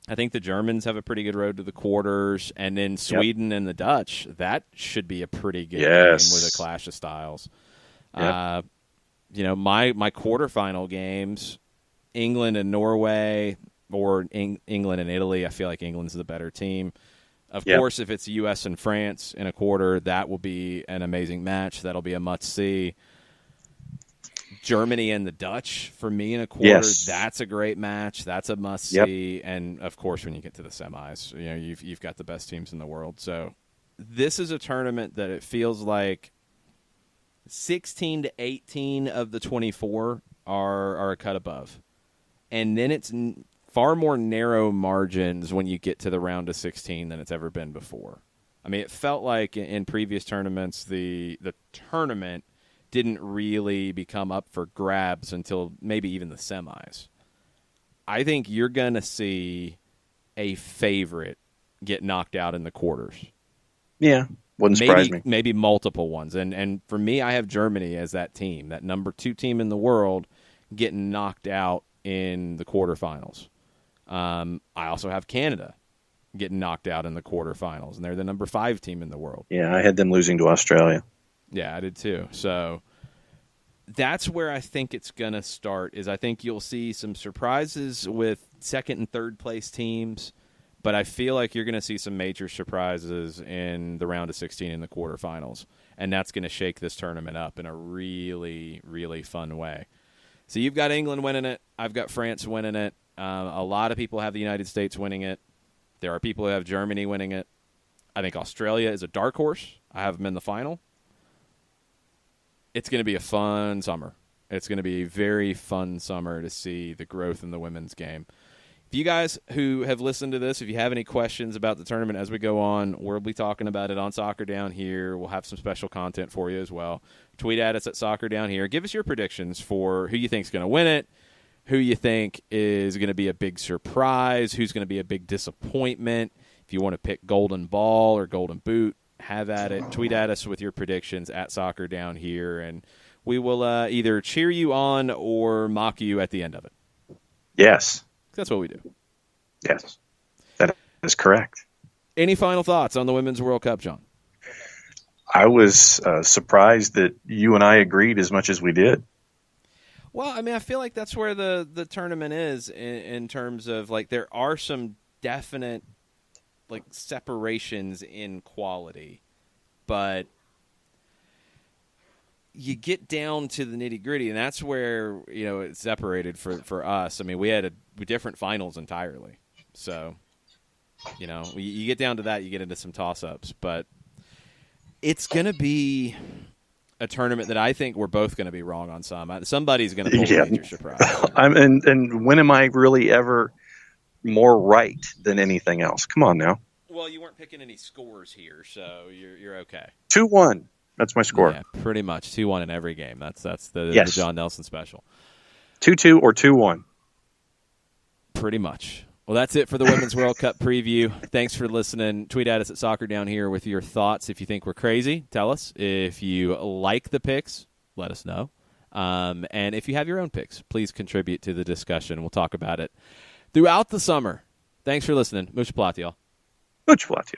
I think the Germans have a pretty good road to the quarters, and then Sweden and the Dutch, that should be a pretty good game with a clash of styles. Yep. My quarterfinal games, England and Norway, or England and Italy. I feel like England's the better team. Of course, if it's U.S. and France in a quarter, that will be an amazing match. That'll be a must-see. Germany and the Dutch, for me, in a quarter, that's a great match. That's a must-see. And, of course, when you get to the semis, you've got the best teams in the world. So this is a tournament that it feels like 16 to 18 of the 24 are a cut above. And then it's far more narrow margins when you get to the round of 16 than it's ever been before. I mean, it felt like in previous tournaments, the tournament didn't really become up for grabs until maybe even the semis. I think you're going to see a favorite get knocked out in the quarters. Yeah, wouldn't surprise me. Maybe multiple ones. And for me, I have Germany as that team, that number 2 team in the world, getting knocked out in the quarterfinals. I also have Canada getting knocked out in the quarterfinals, and they're the number 5 team in the world. Yeah, I had them losing to Australia. Yeah, I did too. So that's where I think it's going to start, is I think you'll see some surprises with second and third place teams, but I feel like you're going to see some major surprises in the round of 16 in the quarterfinals, and that's going to shake this tournament up in a really, really fun way. So you've got England winning it. I've got France winning it. A lot of people have the United States winning it. There are people who have Germany winning it. I think Australia is a dark horse. I have them in the final. It's going to be a fun summer. It's going to be a very fun summer to see the growth in the women's game. If you guys who have listened to this, if you have any questions about the tournament as we go on, we'll be talking about it on Soccer Down Here. We'll have some special content for you as well. Tweet at us at Soccer Down Here. Give us your predictions for who you think is going to win it, who you think is going to be a big surprise, who's going to be a big disappointment. If you want to pick Golden Ball or Golden Boot, have at it. Tweet at us with your predictions at Soccer Down Here, and we will either cheer you on or mock you at the end of it. Yes. That's what we do. Yes. That is correct. Any final thoughts on the Women's World Cup, John? I was surprised that you and I agreed as much as we did. Well, I mean, I feel like that's where the tournament is in terms of, like, there are some definite, like, separations in quality, but you get down to the nitty-gritty, and that's where, it's separated for us. I mean, we had different finals entirely. So, you get down to that, you get into some toss-ups. But it's going to be a tournament that I think we're both going to be wrong on some. Somebody's going to pull a major surprise. And when am I really ever more right than anything else? Come on now. Well, you weren't picking any scores here, so you're okay. 2-1. That's my score. Yeah, pretty much 2-1 in every game. That's the John Nelson special. 2-2 or 2-1. Pretty much. Well, that's it for the Women's World Cup preview. Thanks for listening. Tweet at us at Soccer Down Here with your thoughts. If you think we're crazy, tell us. If you like the picks, let us know. And if you have your own picks, please contribute to the discussion. We'll talk about it throughout the summer. Thanks for listening. Mucho platiel. Mucho platiel.